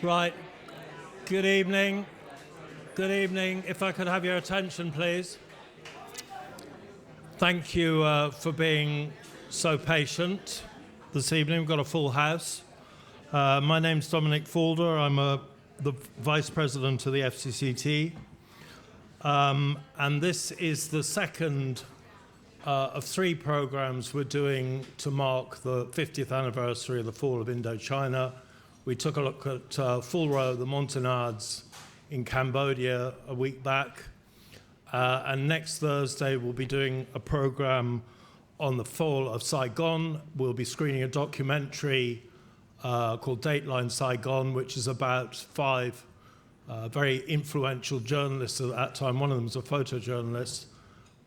Right. Good evening. Good evening. If I could have your attention, please. Thank you for being so patient this evening. We've got a full house. My name's Dominic Falder. I'm the Vice President of the FCCT. And this is the second of three programs we're doing to mark the 50th anniversary of the fall of Indochina. We took a look at Fulro, the Montagnards in Cambodia a week back. And next Thursday, we'll be doing a program on the fall of Saigon. We'll be screening a documentary called Dateline Saigon, which is about five very influential journalists at that time. One of them was a photojournalist,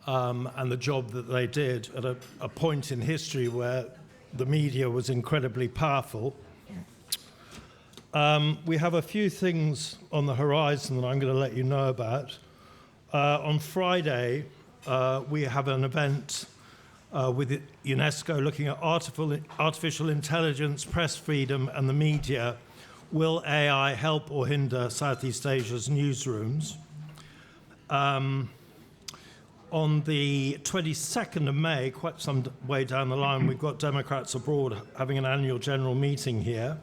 and the job that they did at a point in history where the media was incredibly powerful. We have a few things on the horizon that I'm going to let you know about. On Friday, we have an event with UNESCO looking at artificial intelligence, press freedom, and the media. Will AI help or hinder Southeast Asia's newsrooms? On the 22nd of May, quite some way down the line, we've got Democrats abroad having an annual general meeting here.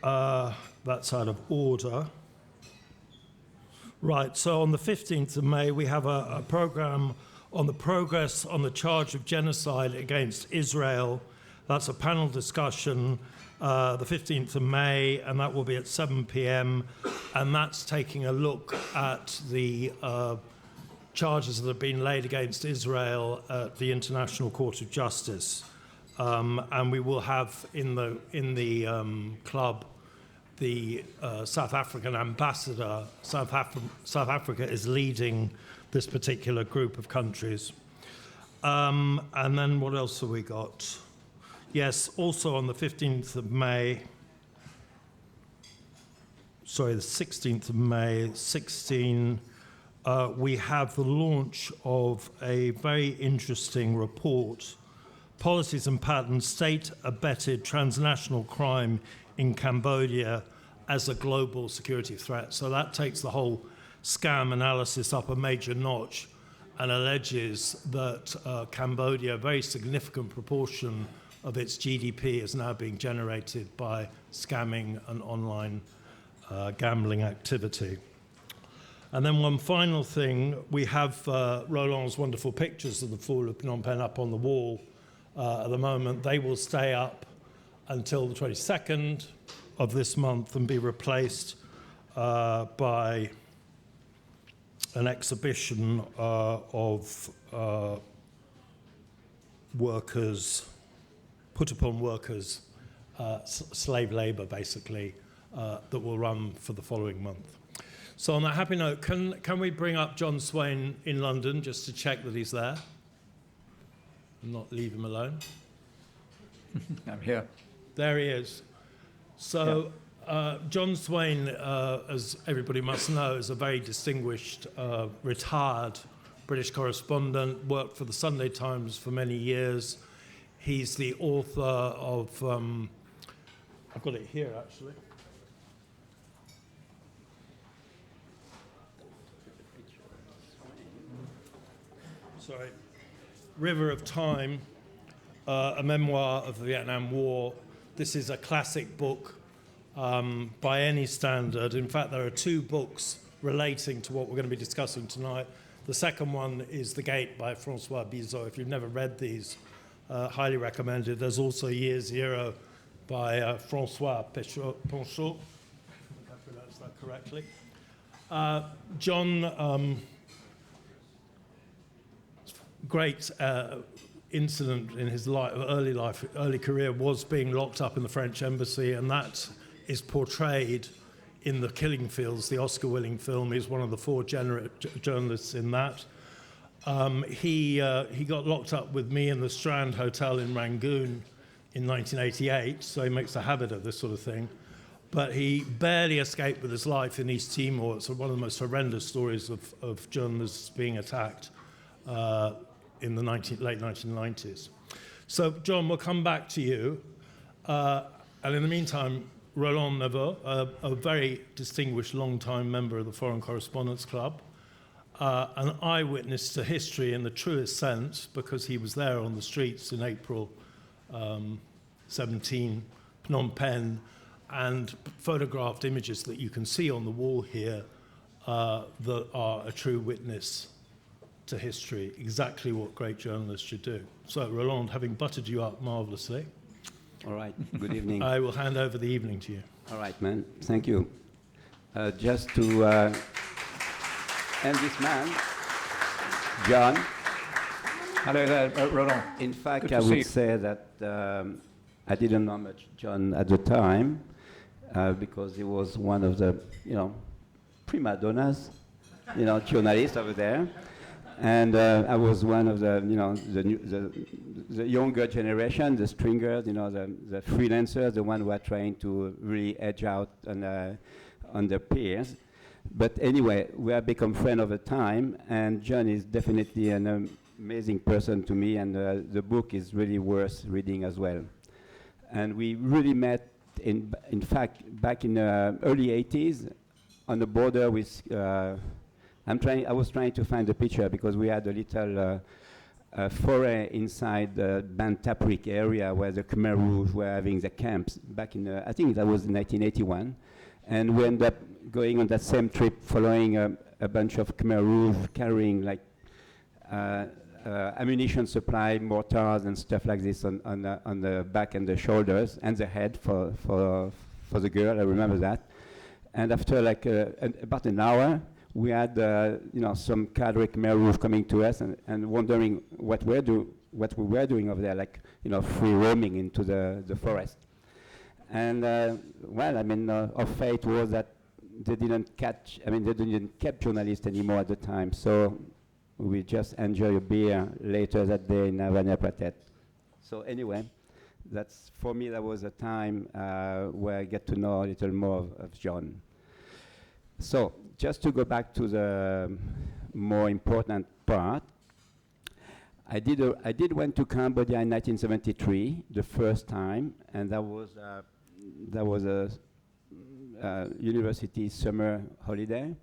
That's out of order. Right, so on the 15th of May, we have a program on the progress on the charge of genocide against Israel. That's a panel discussion, the 15th of May, and that will be at 7 p.m. And that's taking a look at the charges that have been laid against Israel at the International Court of Justice. And we will have in the club the South African ambassador. South Africa is leading this particular group of countries. And then what else have we got? Yes, also on the 15th of May, sorry, the 16th of May, we have the launch of a very interesting report, Policies and Patterns, State-Abetted Transnational Crime in Cambodia as a Global Security Threat. So that takes the whole scam analysis up a major notch and alleges that Cambodia, a very significant proportion of its GDP is now being generated by scamming and online gambling activity. And then one final thing, we have Roland's wonderful pictures of the fall of Phnom Penh up on the wall at the moment. They will stay up until the 22nd of this month and be replaced by an exhibition of workers, put upon workers, slave labor basically, that will run for the following month. So on that happy note, can we bring up Jon Swain in London just to check that he's there and not leave him alone? I'm here. There he is. So Jon Swain, as everybody must know, is a very distinguished, retired British correspondent, worked for the Sunday Times for many years. He's the author of, I've got it here actually. Sorry. River of Time, a memoir of the Vietnam War. This is a classic book by any standard. In fact, there are two books relating to what we're going to be discussing tonight. The second one is The Gate by Francois Bizot. If you've never read these, highly recommended. There's also Year Zero by Francois Ponchot. I think I pronounced that correctly. John, great incident in his early career was being locked up in the French embassy, and that is portrayed in The Killing Fields, the Oscar-winning film. He's one of the four journalists in that. He got locked up with me in the Strand Hotel in Rangoon in 1988, so he makes a habit of this sort of thing. But he barely escaped with his life in East Timor. It's one of the most horrendous stories of journalists being attacked in the late 1990s. So, John, we'll come back to you. And in the meantime, Roland Neveu, a very distinguished long-time member of the Foreign Correspondents Club, an eyewitness to history in the truest sense, because he was there on the streets in April 17, Phnom Penh, and photographed images that you can see on the wall here that are a true witness to history, exactly what great journalists should do. So, Roland, having buttered you up marvelously, all right, good evening. I will hand over the evening to you. All right, man, thank you. Just to and this man, John. Hello there, Roland. In fact, Good I to see you. would say that I didn't know much John at the time because he was one of the, prima donnas, journalists over there. And I was one of the, the younger generation, the stringers, the freelancers, the one who are trying to really edge out on their peers. But anyway, we have become friends over time, and John is definitely an amazing person to me, and the book is really worth reading as well. And we really met, in fact, back in the early 80s on the border with I was trying to find a picture because we had a little foray inside the Ban Taprik area where the Khmer Rouge were having the camps back in, I think that was in 1981. And we ended up going on that same trip following a bunch of Khmer Rouge carrying like ammunition supply, mortars and stuff like this on the back and the shoulders and the head for the girl, I remember that. And after like about an hour, we had some cadre Khmer Rouge coming to us and wondering what we were doing over there, like free roaming into the forest. And our fate was that they didn't catch journalists anymore at the time. So we just enjoy a beer later that day in Havana Pratet. So anyway, for me that was a time where I get to know a little more of John. So just to go back to the more important part, I did went to Cambodia in 1973, the first time, and that was a university summer holiday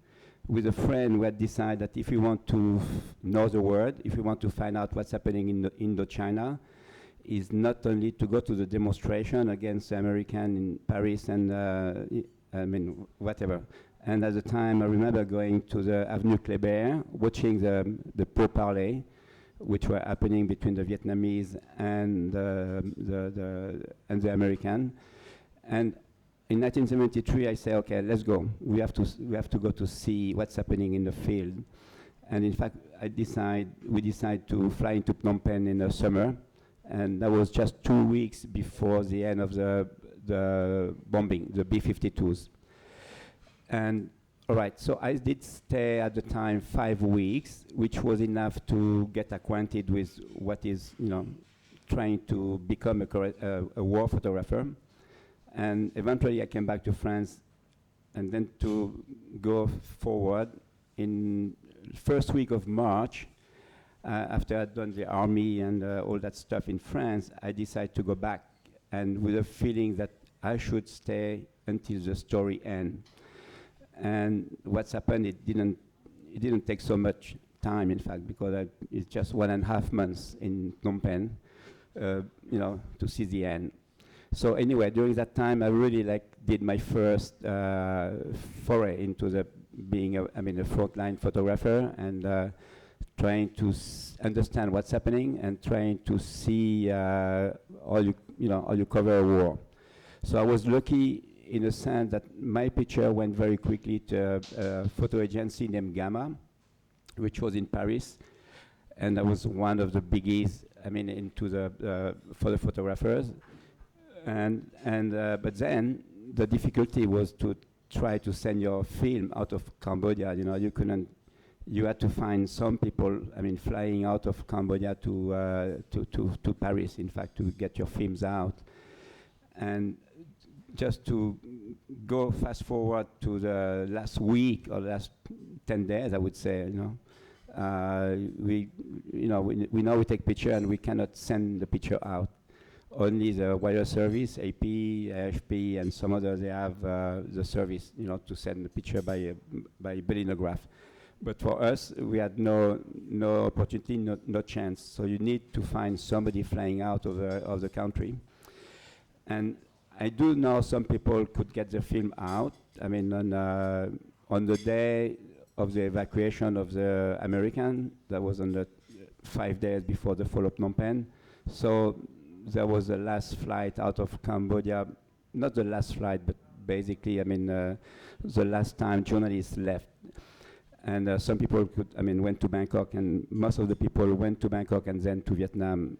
with a friend who had decided that if we want to know the world, if we want to find out what's happening in Indochina, is not only to go to the demonstration against the American in Paris and whatever. And at the time, I remember going to the Avenue Kléber, watching the pourparlers, which were happening between the Vietnamese and the American. And in 1973, I say, okay, let's go. We have to go to see what's happening in the field. And in fact, we decided to fly into Phnom Penh in the summer, and that was just 2 weeks before the end of the bombing, the B-52s. And all right, so I did stay at the time 5 weeks, which was enough to get acquainted with what is, trying to become a war photographer. And eventually I came back to France, and then to go forward in first week of March, after I'd done the army and all that stuff in France, I decided to go back, and with a feeling that I should stay until the story ends. And what's happened, it didn't take so much time, in fact, because it's just 1.5 months in Phnom Penh, to see the end. So anyway, during that time, I really did my first foray into being a frontline photographer and trying to understand what's happening and trying to see how you cover a war. So I was lucky in a sense that my picture went very quickly to a photo agency named Gamma, which was in Paris, and that was one of the biggies, for the photographers. But then the difficulty was to try to send your film out of Cambodia. You had to find some people, flying out of Cambodia to Paris, in fact, to get your films out. And just to go fast forward to the last week or last 10 days, I would say, we know we take picture and we cannot send the picture out only the wire service, AP, AFP, and some others, they have the service, to send a picture by belinograph. But for us, we had no opportunity, no chance. So you need to find somebody flying out of the country. And I do know some people could get the film out. I mean, on the day of the evacuation of the American, that was on the 5 days before the fall of Phnom Penh. So there was the last flight out of Cambodia, not the last flight, but basically, I mean, the last time journalists left. And some people went to Bangkok, and most of the people went to Bangkok and then to Vietnam.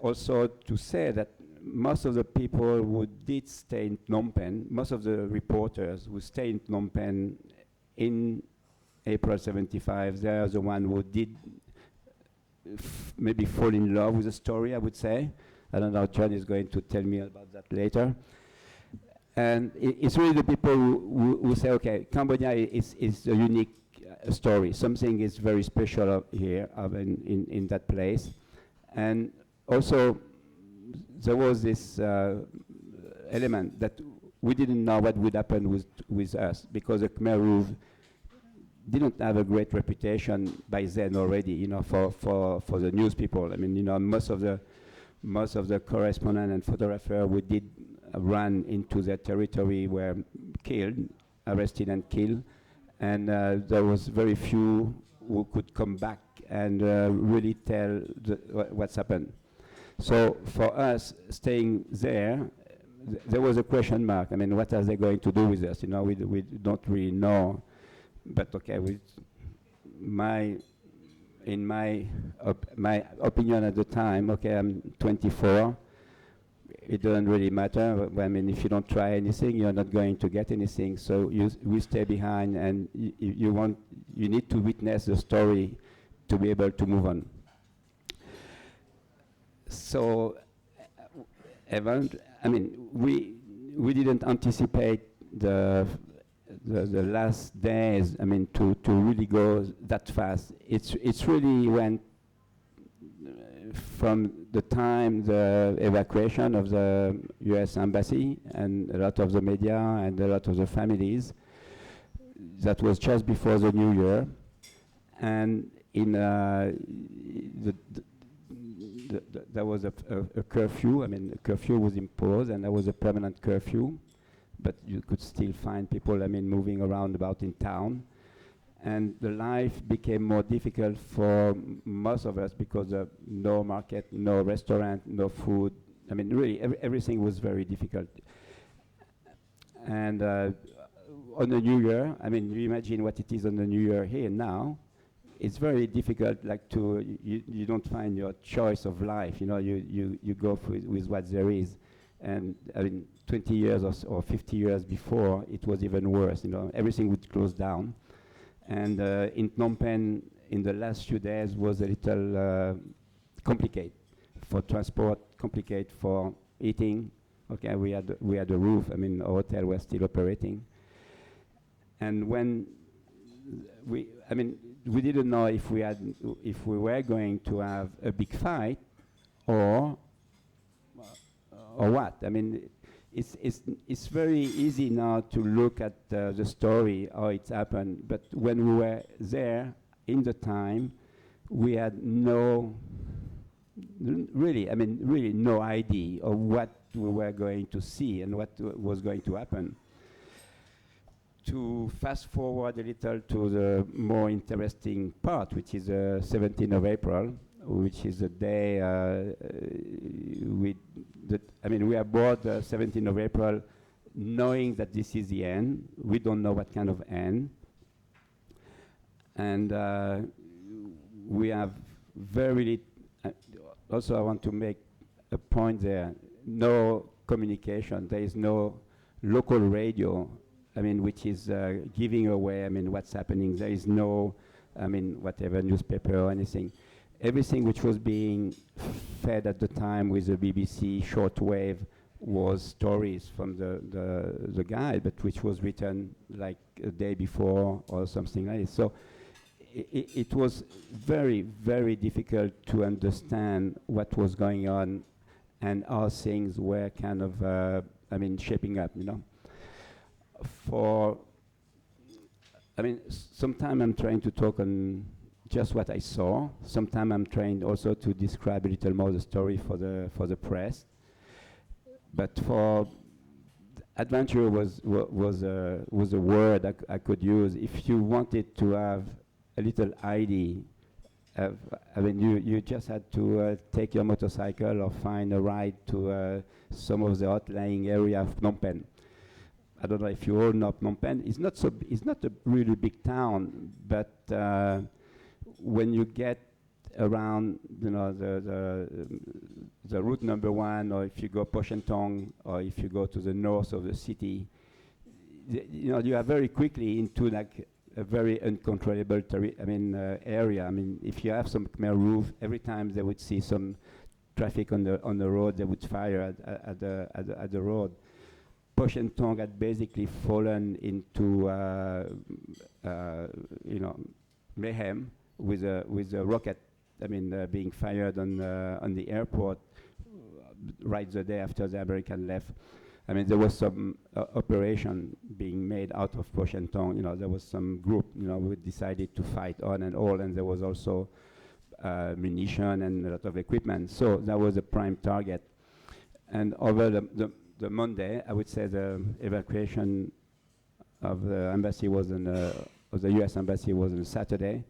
Also to say that most of the people who did stay in Phnom Penh, most of the reporters who stayed in Phnom Penh in April 75, they are the one who did maybe fall in love with the story, I would say. I don't know, Jon is going to tell me about that later. And it's really the people who say, okay, Cambodia is a unique story. Something is very special here in that place. And also, there was this element that we didn't know what would happen with us, because the Khmer Rouge didn't have a great reputation by then already, for the news people. I mean, most of the correspondents and photographers who did run into their territory were killed, arrested and killed, and there was very few who could come back and really tell what's happened. So for us, staying there, there was a question mark. I mean, what are they going to do with us? We don't really know. But okay, in my opinion at the time, okay, I'm 24. It doesn't really matter. I mean, if you don't try anything, you're not going to get anything. So we stay behind, and you need to witness the story to be able to move on. So, we didn't anticipate the last days. I mean, to really go that fast. It's really went from the time the evacuation of the U.S. embassy and a lot of the media and a lot of the families. That was just before the New Year, and in there was a curfew. I mean, a curfew was imposed, and there was a permanent curfew, but you could still find people, moving around about in town. And the life became more difficult for most of us because of no market, no restaurant, no food. I mean, really, everything was very difficult. And on the New Year, I mean, you imagine what it is on the New Year here now. It's very difficult, you don't find your choice of life. You go with what there is. And I mean, 20 years or 50 years before, it was even worse. Everything would close down. And in Phnom Penh, in the last few days, was a little complicated for transport, complicated for eating. Okay, we had a roof. I mean, our hotel was still operating. And when we didn't know if we were going to have a big fight or what. I mean, it's very easy now to look at the story, how it happened, but when we were there in the time, we had really no idea of what we were going to see and what was going to happen. To fast forward a little to the more interesting part, which is 17th of April, which is the day we are aboard 17th of April, knowing that this is the end. We don't know what kind of end. And we have very also I want to make a point there. No communication. There is no local radio, which is giving away, what's happening. There is no, whatever newspaper or anything. Everything which was being fed at the time with the BBC shortwave was stories from the guide, but which was written like a day before or something like this. So it was very, very difficult to understand what was going on and how things were kind of, shaping up, you know. Sometimes I'm trying to talk on just what I saw. Sometimes I'm trying also to describe a little more the story for the press. But for adventure was a word I could use if you wanted to have a little idea. You just had to take your motorcycle or find a ride to some of the outlying area of Phnom Penh. I don't know if you all know Phnom Penh. It's not a really big town, but when you get around, you know, the route number 1, or if you go Pochentong, or if you go to the north of the city, you are very quickly into like a very uncontrollable area. I mean, if you have some Khmer Rouge, every time they would see some traffic on the road, they would fire at the road. Pochentong had basically fallen into mayhem with a rocket. Being fired on the airport right the day after the American left. I mean, there was some operation being made out of Pochentong. You know, there was some group, you know, who decided to fight on and all, and there was also munition and a lot of equipment. So that was a prime target. And over the Monday, I would say the evacuation of the embassy was of the U.S. embassy was on Saturday.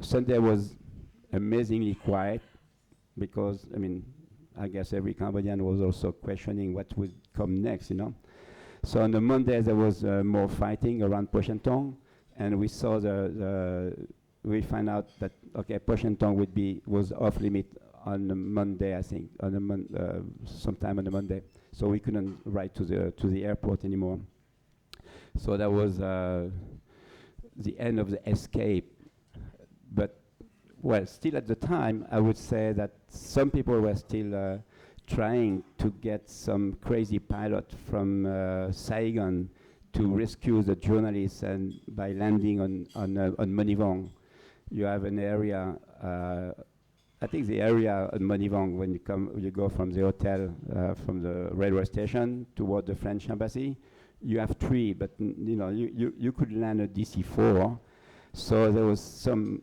Sunday was amazingly quiet because, I guess every Cambodian was also questioning what would come next, you know. So on the Monday there was more fighting around Pochentong, and we saw we found out that Pochentong was off limit on the Monday, I think, sometime on the Monday. So we couldn't ride to the airport anymore. So that was the end of the escape. But well, still at the time, I would say that some people were still trying to get some crazy pilot from Saigon to rescue the journalists, and by landing on Monivong. You have an area, I think the area on Monivong, when you go from the hotel, from the railway station toward the French embassy, you have 3, but you could land a DC-4. So there was some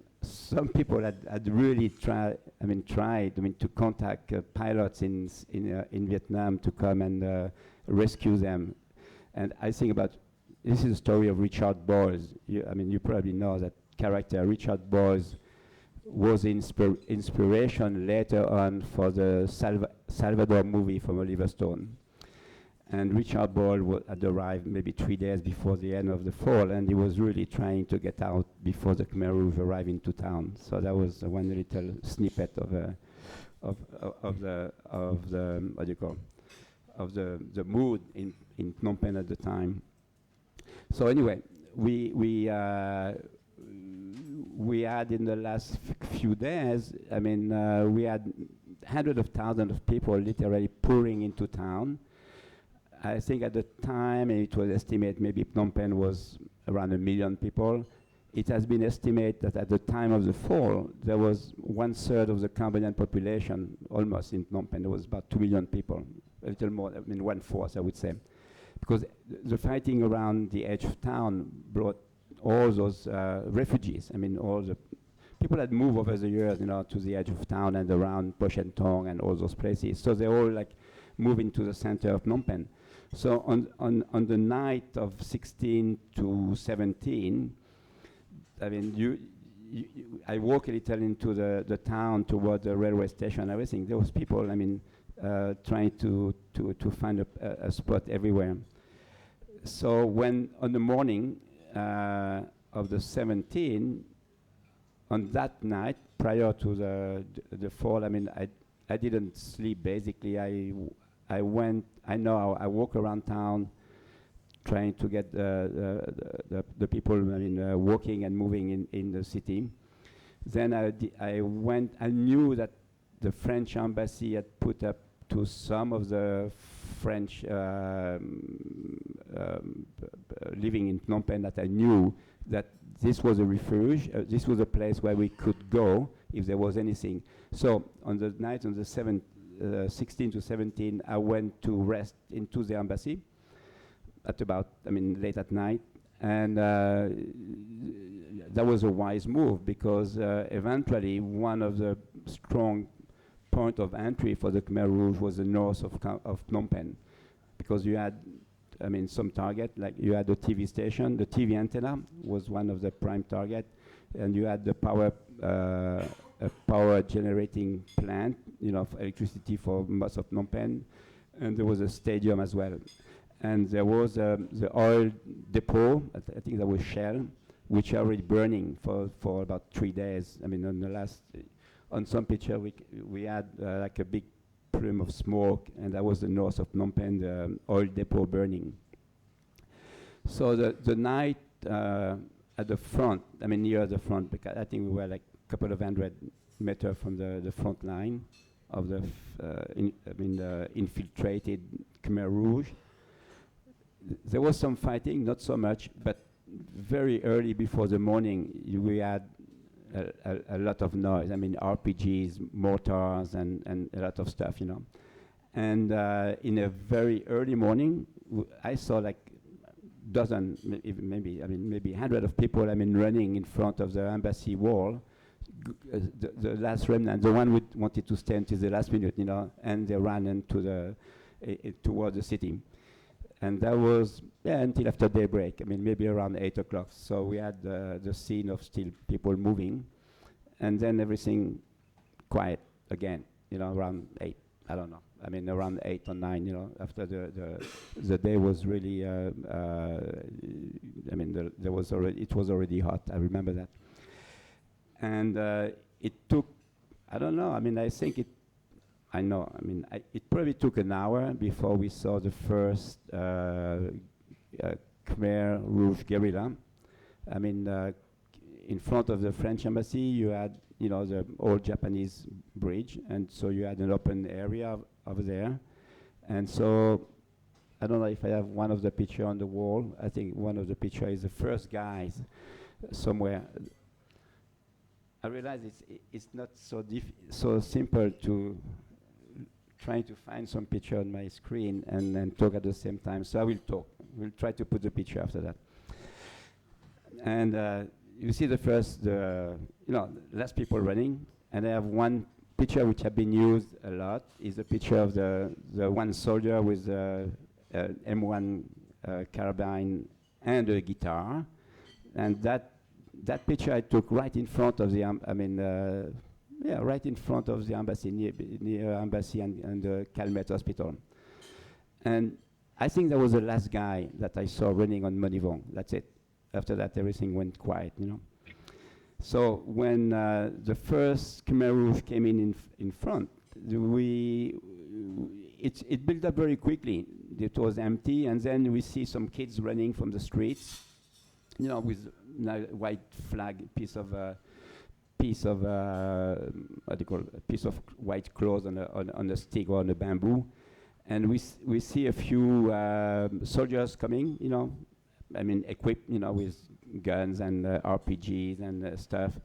people had really tried to contact pilots in Vietnam to come and rescue them. And I think this is a story of Richard Boyce. You probably know that character. Richard Boyce was inspiration later on for the Salvador movie from Oliver Stone. And Richard Boyle had arrived maybe 3 days before the end of the fall, and he was really trying to get out before the Khmer Rouge arrived into town. So that was one little snippet of the mood in Phnom Penh at the time. So anyway, we had in the last few days, we had hundreds of thousands of people literally pouring into town. I think at the time it was estimated maybe Phnom Penh was around 1 million people. It has been estimated that at the time of the fall, there was 1/3 of the Cambodian population almost in Phnom Penh. There was about 2 million people, a little more, 1/4, I would say. Because the fighting around the edge of town brought all those refugees. All the people had moved over the years, to the edge of town and around Pochentong and all those places. So they all moved into the center of Phnom Penh. So on the night of 16 to 17, I walk a little into the town toward the railway station and everything. There was people, trying to find a spot everywhere. So when on the morning of the 17th, on that night prior to the fall, I didn't sleep. Basically, I walk around town, trying to get the people walking and moving in the city. Then I went. I knew that the French embassy had put up to some of the French living in Phnom Penh that I knew that this was a refuge. This was a place where we could go if there was anything. So on the night on the 16 to 17, I went to rest into the embassy at about, late at night. And that was a wise move because eventually one of the strong point of entry for the Khmer Rouge was the north of Phnom Penh, because you had, some target, like you had the TV station, the TV antenna was one of the prime target, and you had the power generating plant, of electricity for most of Phnom Penh, and there was a stadium as well. And there was the oil depot, I think that was Shell, which are already burning for about 3 days. On the last, on some picture we had like a big plume of smoke, and that was the north of Phnom Penh, the oil depot burning. So the night at the front, near the front, because I think we were like a couple of 100 meters from the front line of the infiltrated Khmer Rouge. There was some fighting, not so much, but very early before the morning, we had a lot of noise. RPGs, mortars, and a lot of stuff, And in a very early morning, I saw like dozen, maybe 100 of people, running in front of the embassy wall. The last remnant, the one who wanted to stay until the last minute, and they ran into toward the city. And that was until after daybreak, maybe around 8 o'clock. So we had the scene of still people moving, and then everything quiet again, around 8, I don't know. Around 8 or 9, after the day was really, there was it was already hot, I remember that. And it took, I don't know, I think it probably took an hour before we saw the first Khmer Rouge guerrilla. In front of the French embassy, you had, the old Japanese bridge, and so you had an open area over there. And so, I don't know if I have one of the picture on the wall. I think one of the picture is the first guys somewhere. I realize it's not so simple to trying to find some picture on my screen and talk at the same time. So I will talk. We'll try to put the picture after that. And you see the first, less people running. And I have one picture which have been used a lot. Is a picture of the one soldier with the M1 carbine and a guitar. And that picture I took right in front of the, right in front of the embassy, near embassy and the Calmette hospital. And I think that was the last guy that I saw running on Monivong. That's it. After that, everything went quiet, So when the first Khmer Rouge came in front, it built up very quickly. It was empty, and then we see some kids running from the streets, with white flag, piece of what do you call it? A piece of white cloth on a stick or on a bamboo, and we see a few soldiers coming, equipped, with guns and RPGs and stuff,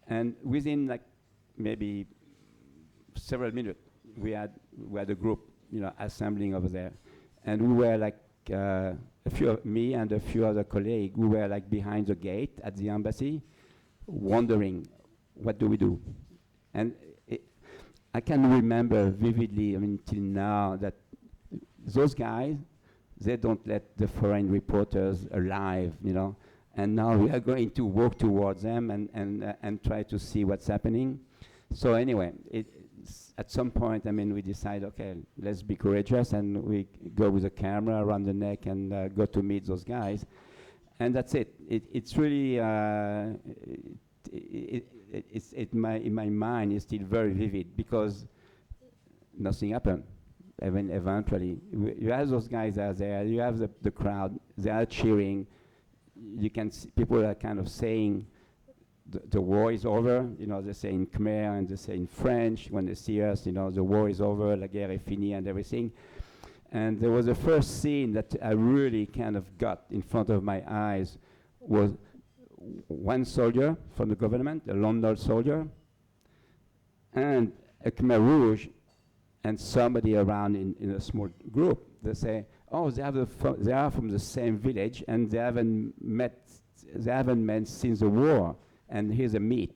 and within like maybe several minutes, we had a group, assembling over there, and we were like me and a few other colleagues, we were like behind the gate at the embassy, wondering, what do we do? And I can remember vividly, till now, that those guys, they don't let the foreign reporters alive, and now we are going to walk towards them and try to see what's happening. So anyway, at some point, we decide, okay, let's be courageous, and we go with a camera around the neck and go to meet those guys. And that's it. It's really, in my mind, it's still very vivid, because nothing happened. Eventually, you have those guys out there, you have the crowd, they are cheering. You can see people are kind of saying, the war is over, they say in Khmer and they say in French when they see us, the war is over, la guerre est finie and everything. And there was the first scene that I really kind of got in front of my eyes was one soldier from the government, a London soldier, and a Khmer Rouge, and somebody around in a small group. They say, oh, they are from the same village, and they haven't met since the war, and here's a meet.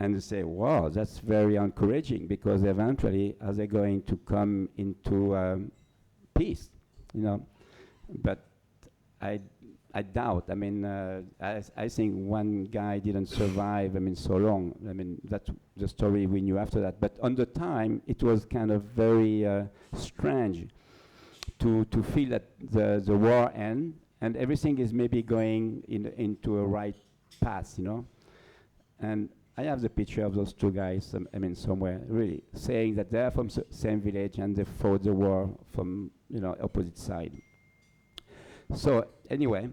And they say, wow, that's very encouraging, because eventually are they going to come into peace, you know? But I doubt. I mean, I think one guy didn't survive, I mean, so long. I mean, that's the story we knew after that. But on the time, it was kind of very strange to feel that the war end and everything is maybe going into a right path, you know? And I have the picture of those two guys, I mean, somewhere, really, saying that they're from same village and they fought the war from, you know, opposite side. So anyway,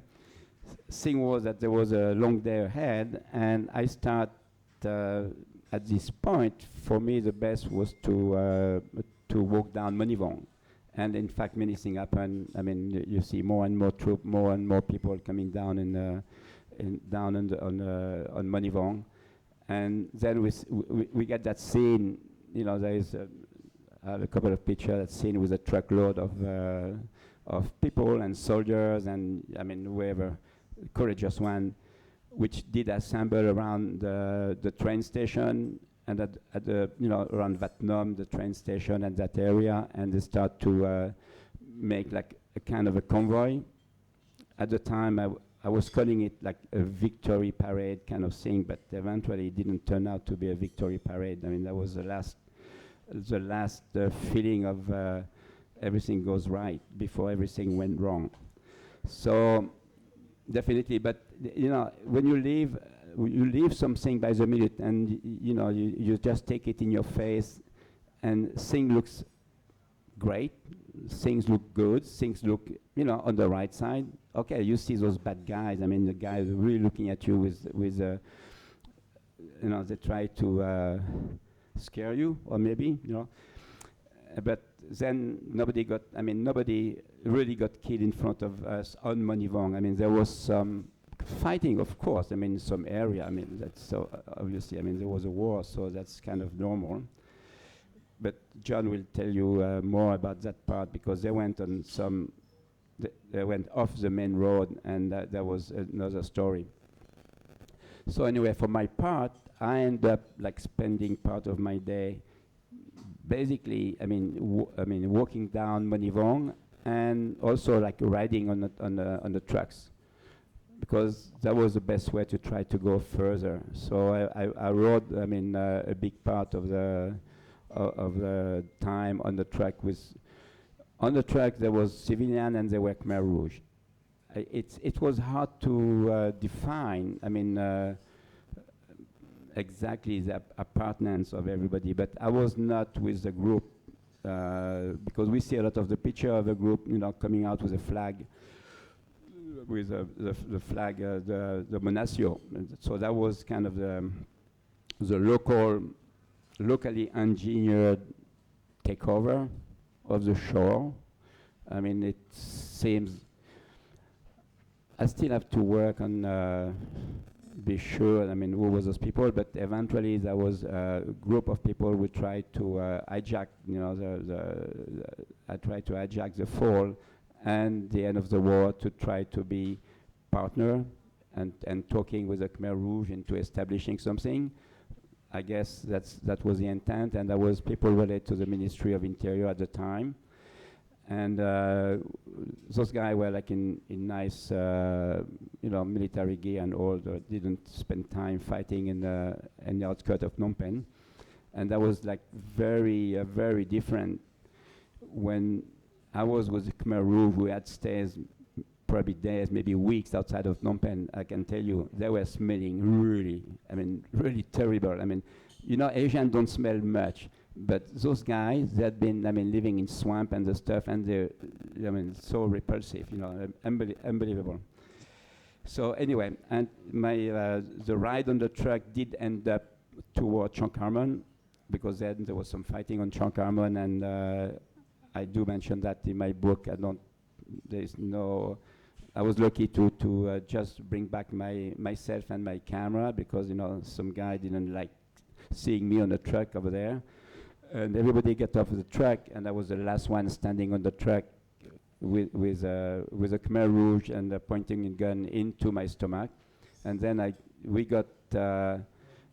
thing was that there was a long day ahead, and I start at this point. For me, the best was to walk down Monivong, and in fact, many things happen. I mean, you see more and more troops, more and more people coming down down on Monivong, and then we get that scene. You know, there is I have a couple of pictures. That scene with a truckload of people and soldiers and, I mean, whoever, courageous one, which did assemble around the train station and at the, you know, around Vietnam, the train station and that area, and they start to make like a kind of a convoy. At the time, I was calling it like a victory parade kind of thing, but eventually it didn't turn out to be a victory parade. I mean, that was the last feeling of everything goes right before everything went wrong. So definitely, but you know, when you leave something by the minute, and you know, you just take it in your face, and things looks great, things look good, things look, you know, on the right side. Okay, you see those bad guys. I mean, the guys really looking at you with you know, they try to scare you, or maybe, you know, but then nobody really got killed in front of us on Monivong. I mean, there was some fighting, of course. I mean, some area. I mean, that's so obviously. I mean, there was a war, so that's kind of normal. But John will tell you more about that part, because they went on they went off the main road, and that was another story. So anyway, for my part, I end up like spending part of my day basically, I mean, walking down Monivong, and also like riding on the trucks, because that was the best way to try to go further. So I rode, I mean, a big part of the time on the truck. On the truck there was civilian and there were Khmer Rouge. It was hard to define, I mean, exactly the appartenance of everybody, but I was not with the group, because we see a lot of the picture of the group, you know, coming out with a flag, with the flag, the Monasio. So that was kind of the locally engineered takeover of the shore. I mean, it seems I still have to work on be sure, I mean, who was those people, but eventually there was a group of people who tried to hijack, you know, I tried to hijack the fall and the end of the war to try to be partner and talking with the Khmer Rouge into establishing something. I guess that was the intent, and there was people related to the Ministry of Interior at the time. And those guys were like in nice, you know, military gear and all. Didn't spend time fighting in the outskirts of Phnom Penh, and that was like very different. When I was with the Khmer Rouge, we had stays, probably days, maybe weeks outside of Phnom Penh. I can tell you, they were smelling really terrible. I mean, you know, Asians don't smell much. But those guys, they had been, I mean, living in swamp and the stuff, and they're, I mean, so repulsive, you know, unbelievable. So anyway, and the ride on the truck did end up toward Chongkarmon, because then there was some fighting on Chongkarmon, and I do mention that in my book. There's no I was lucky to just bring back myself and my camera because some guy didn't like seeing me on the truck over there, and everybody got off the truck, and I was the last one standing on the truck with a Khmer Rouge and pointing a gun into my stomach, and then we got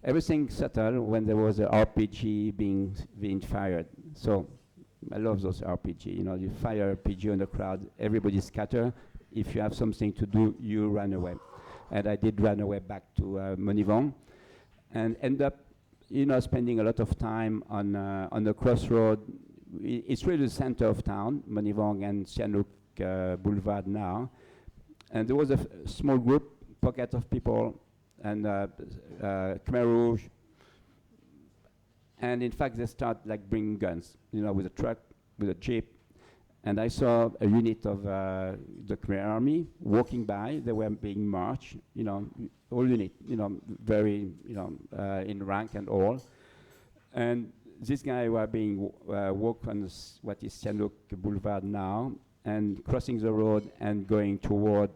everything settled when there was a RPG being fired. So I love those RPG. You fire RPG on the crowd, everybody scatter. If you have something to do, you run away. And I did run away back to Monivong, and end up, spending a lot of time on the crossroad. It's really the center of town, Monivong and Sihanouk Boulevard now. And there was a small group, pocket of people, and Khmer Rouge. And in fact, they start like bringing guns, with a truck, with a jeep. And I saw a unit of the Khmer Army walking by. They were being marched, all unit, very, in rank and all. And this guy were being walked on what is Sihanouk Boulevard now, and crossing the road and going toward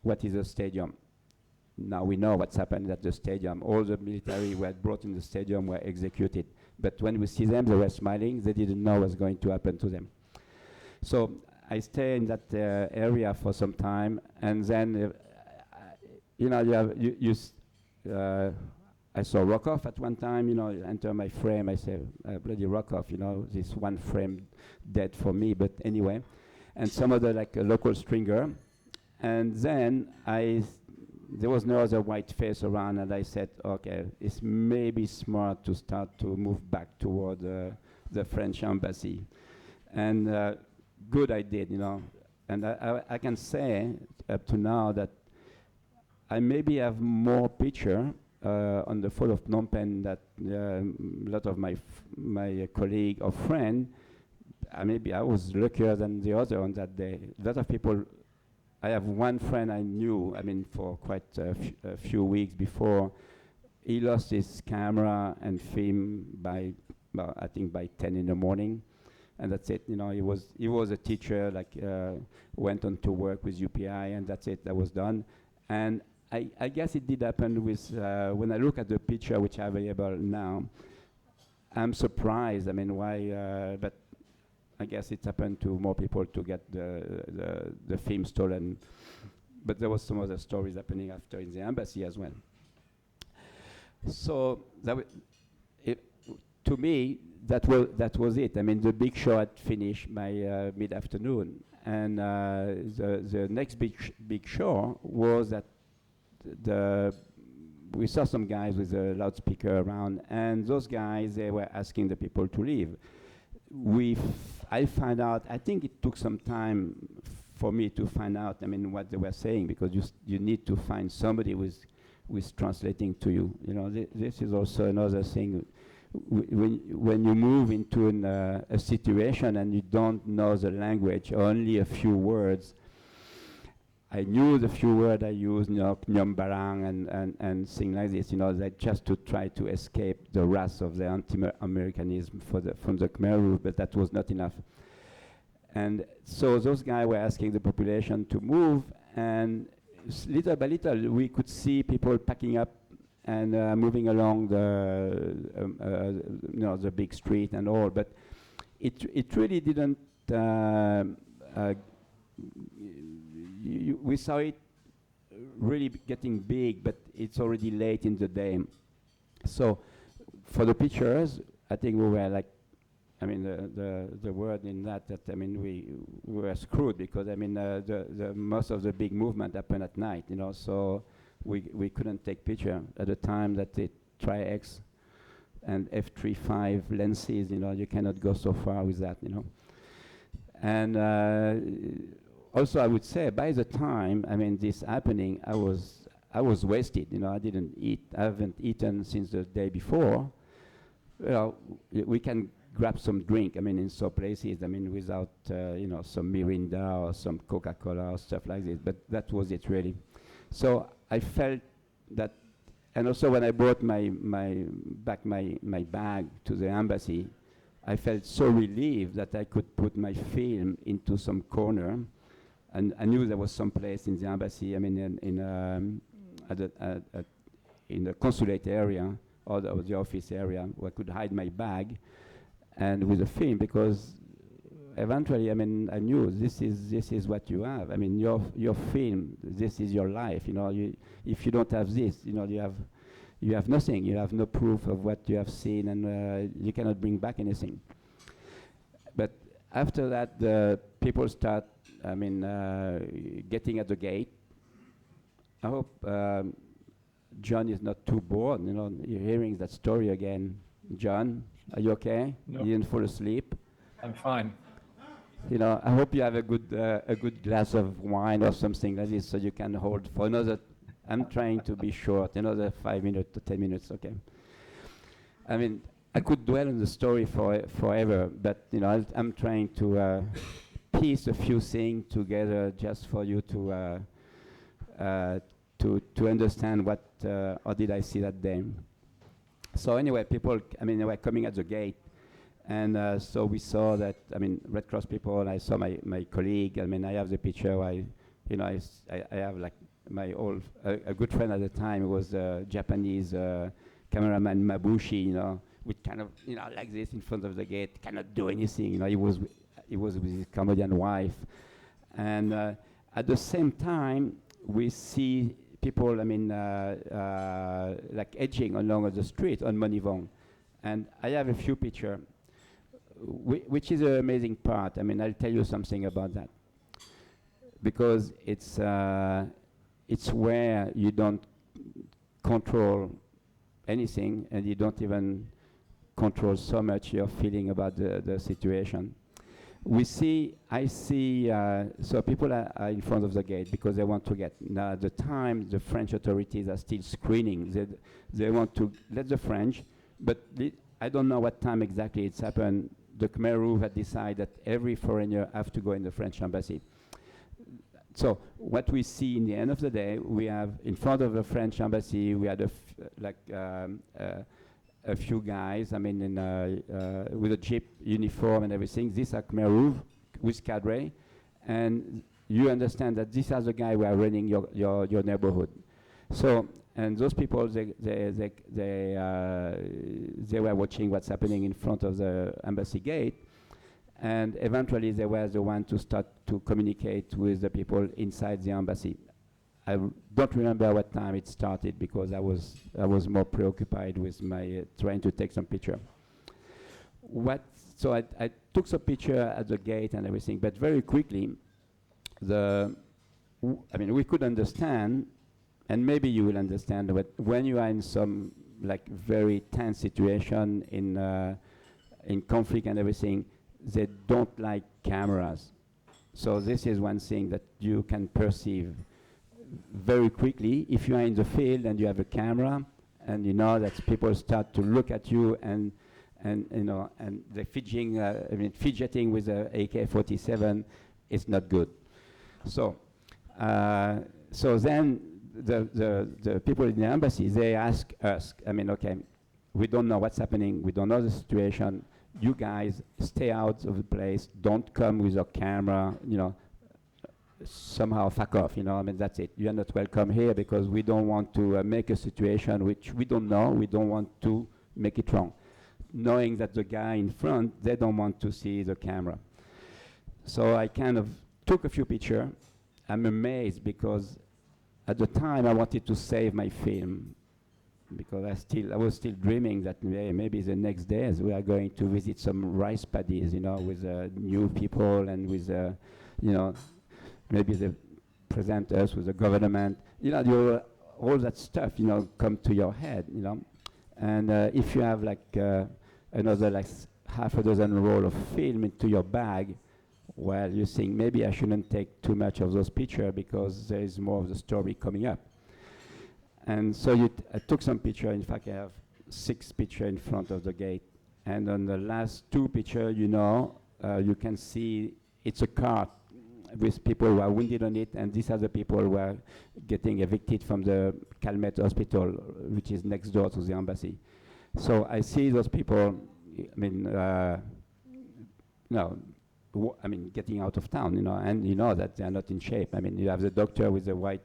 what is a stadium. Now we know what's happened at the stadium. All the military who had brought in the stadium were executed. But when we see them, they were smiling. They didn't know what's going to happen to them. So I stayed in that area for some time, and then, I saw Rockoff at one time, enter my frame. I said, bloody Rockoff, this one frame dead for me, but anyway. And some other, like a local stringer. And then there was no other white face around, and I said, okay, it's maybe smart to start to move back toward the French embassy. And good I did, And I can say up to now that I maybe have more picture on the fall of Phnom Penh that a lot of my colleague or friend. Maybe I was luckier than the other on that day. A lot of people. I have one friend I knew. For quite a few weeks before, he lost his camera and film by, I think by 10 in the morning, and that's it. He was a teacher. Went on to work with UPI, and that's it. That was done, and. I guess it did happen with, when I look at the picture which are available now, I'm surprised, why, but I guess it happened to more people to get the film stolen, but there was some other stories happening after in the embassy as well. So to me, that was it. The big show had finished by mid-afternoon, and the next big show was that we saw some guys with a loudspeaker around, and those guys, they were asking the people to leave. I found out, I think it took some time for me to find out, what they were saying, because you need to find somebody who is translating to you. This is also another thing. When you move into a situation and you don't know the language, only a few words, I knew the few words I used, Nyom Barang and things like this, that just to try to escape the wrath of the anti-Americanism from the Khmer Rouge, but that was not enough. And so those guys were asking the population to move, and little by little we could see people packing up and moving along the big street and all, but it really didn't. We saw it really getting big, but it's already late in the day. So for the pictures, I think we were like, the word in that we were screwed, because the most of the big movement happened at night, so we couldn't take picture at the time that the Tri-X and f3.5 lenses, you cannot go so far with that, And also, I would say, by the time this happening, I was wasted. I didn't eat. I haven't eaten since the day before. We can grab some drink. In some places. Without some Mirinda or some Coca-Cola or stuff like this. But that was it really. So I felt that, and also when I brought my bag to the embassy, I felt so relieved that I could put my film into some corner. and I knew there was some place in the embassy, I mean, in the consulate area or the office area where I could hide my bag and with a film, because eventually, I mean, I knew this is what you have. I mean, your film, this is your life. You know, if you don't have this, you know, you have nothing. You have no proof of what you have seen, and you cannot bring back anything. But after that, the people start, I mean, getting at the gate. I hope John is not too bored. You know, you're hearing that story again. John, are you okay? No. You didn't fall asleep? I'm fine. You know, I hope you have a good glass of wine or something like this, so you can hold for another. I'm trying to be short, another 5 minutes to 10 minutes, okay. I mean, I could dwell on the story forever, but you know, I'm trying to piece a few things together just for you to understand what or did I see that day. So anyway, people, I mean, they were coming at the gate. And so we saw that, I mean, Red Cross people, I saw my colleague, I mean, I have the picture, I have like my old, a good friend at the time was a Japanese cameraman Mabushi, you know, with kind of, you know, like this in front of the gate, cannot do anything, you know, he was with his Cambodian wife. And at the same time, we see people, I mean, like edging along the street on Monivong. And I have a few pictures. Which is an amazing part. I mean, I'll tell you something about that, because it's where you don't control anything, and you don't even control so much your feeling about the situation. I see, so people are in front of the gate because they want to get. Now, at the time, the French authorities are still screening. They want to let the French, but I don't know what time exactly it's happened. The Khmer Rouge had decided that every foreigner have to go in the French embassy. So what we see in the end of the day, we have in front of the French embassy, we had a few guys, I mean, with a jeep uniform and everything. These are Khmer Rouge with cadre, and you understand that these are the guys who are running your neighborhood. So. And those people, they were watching what's happening in front of the embassy gate, and eventually they were the one to start to communicate with the people inside the embassy. I don't remember what time it started because I was more preoccupied with my trying to take some picture. So I took some picture at the gate and everything, but very quickly, I mean, we could understand. And maybe you will understand that when you are in some like very tense situation in conflict and everything, they don't like cameras. So this is one thing that you can perceive very quickly. If you are in the field and you have a camera, and you know that people start to look at you and you know, and they're fidgeting with a AK-47, it's not good. So then. The people in the embassy, they ask us, I mean, okay, we don't know what's happening, we don't know the situation, you guys stay out of the place, don't come with your camera, you know, somehow fuck off, you know, I mean, that's it. You are not welcome here because we don't want to make a situation which we don't know, we don't want to make it wrong. Knowing that the guy in front, they don't want to see the camera. So I kind of took a few pictures. I'm amazed because at the time, I wanted to save my film because I was still dreaming that maybe the next days we are going to visit some rice paddies, you know, with new people and with, you know, maybe they present us with the government. You know, all that stuff, you know, come to your head, you know. And if you have like another like half a dozen roll of film into your bag, well, you think maybe I shouldn't take too much of those pictures because there is more of the story coming up. And so I took some pictures. In fact, I have 6 pictures in front of the gate. And on the last 2 pictures, you know, you can see it's a cart with people who are wounded on it, and these are the people who are getting evicted from the Calmette hospital, which is next door to the embassy. So I see those people, I mean, no, I mean, getting out of town, you know, and you know that they're not in shape. I mean, you have the doctor with the white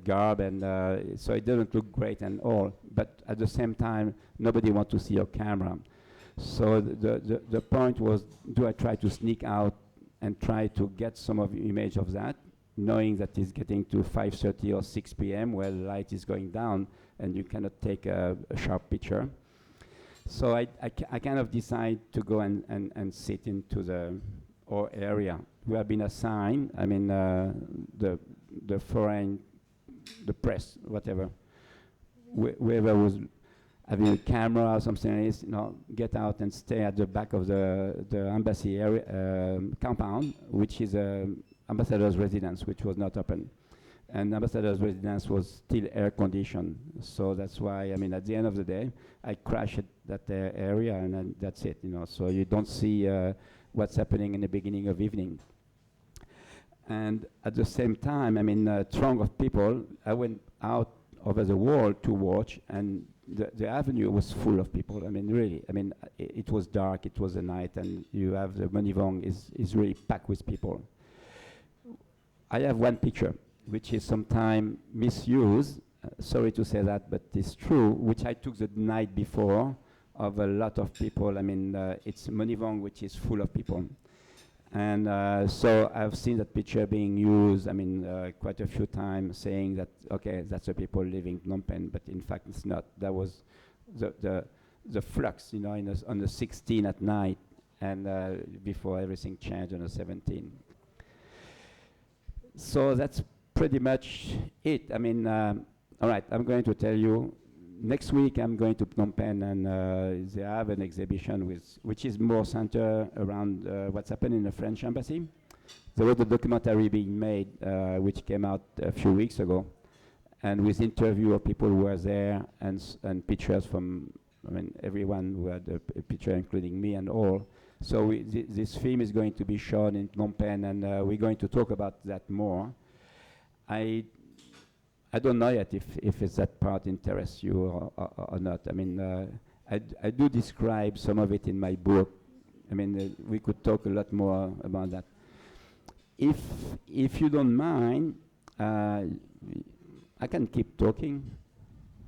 garb, and so it doesn't look great and all. But at the same time, nobody wants to see your camera. So the point was, do I try to sneak out and try to get some of the image of that, knowing that it's getting to 5:30 or 6 p.m. where the light is going down and you cannot take a sharp picture. So I kind of decide to go and sit into our area. We have been assigned, I mean, the foreign, the press, whatever, whoever was having a camera or something like this, you know, get out and stay at the back of the embassy area compound, which is ambassador's residence, which was not open. And ambassador's residence was still air conditioned. So that's why, I mean, at the end of the day, I crashed at that area, and then that's it, you know. So you don't see what's happening in the beginning of evening. And at the same time, I mean, a throng of people, I went out over the wall to watch, and the avenue was full of people. I mean, really, I mean, it was dark, it was a night, and you have the Monivong is really packed with people. I have one picture, which is sometimes misused, sorry to say that, but it's true, which I took the night before of a lot of people. I mean, it's Monivong, which is full of people. And so I've seen that picture being used, I mean, quite a few times, saying that, okay, that's the people living in Phnom Penh, but in fact it's not. That was the flux, you know, on the 16th at night, and before everything changed on the 17th. So that's pretty much it. I mean, all right, I'm going to tell you, next week I'm going to Phnom Penh, and they have an exhibition which is more centered around what's happened in the French embassy. There was a documentary being made which came out a few weeks ago, and with interview of people who were there, and pictures from, I mean, everyone who had a picture, including me and all. So this film is going to be shown in Phnom Penh, and we're going to talk about that more. I don't know yet if it's that part interests you or not. I mean, I do describe some of it in my book. I mean, we could talk a lot more about that. If you don't mind, I can keep talking.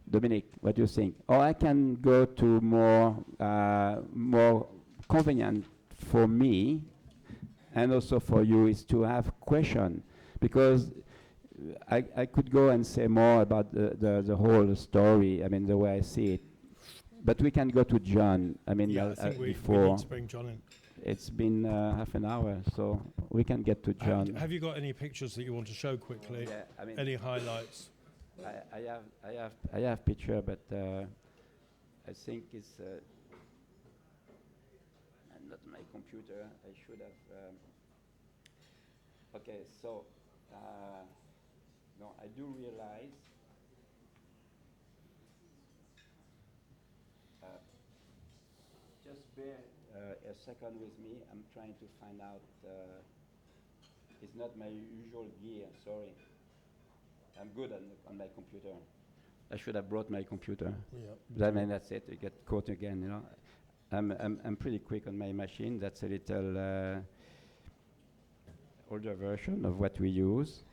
Dominic, what do you think? Or I can go to more convenient for me and also for you is to have question, because I could go and say more about the whole story, I mean, the way I see it. But we can go to Jon. I mean, yeah, I think we before. need to bring Jon in. It's been half an hour, so we can get to Jon. Have you got any pictures that you want to show quickly? Yeah, I mean, any highlights? I have picture, but I think it's not my computer. I should have. Okay, so no, I do realize. Just bear a second with me. I'm trying to find out. It's not my usual gear. Sorry. I'm good on my computer. I should have brought my computer. Yeah. But I mean, that's it. You get caught again, you know. I'm pretty quick on my machine. That's a little older version of what we use,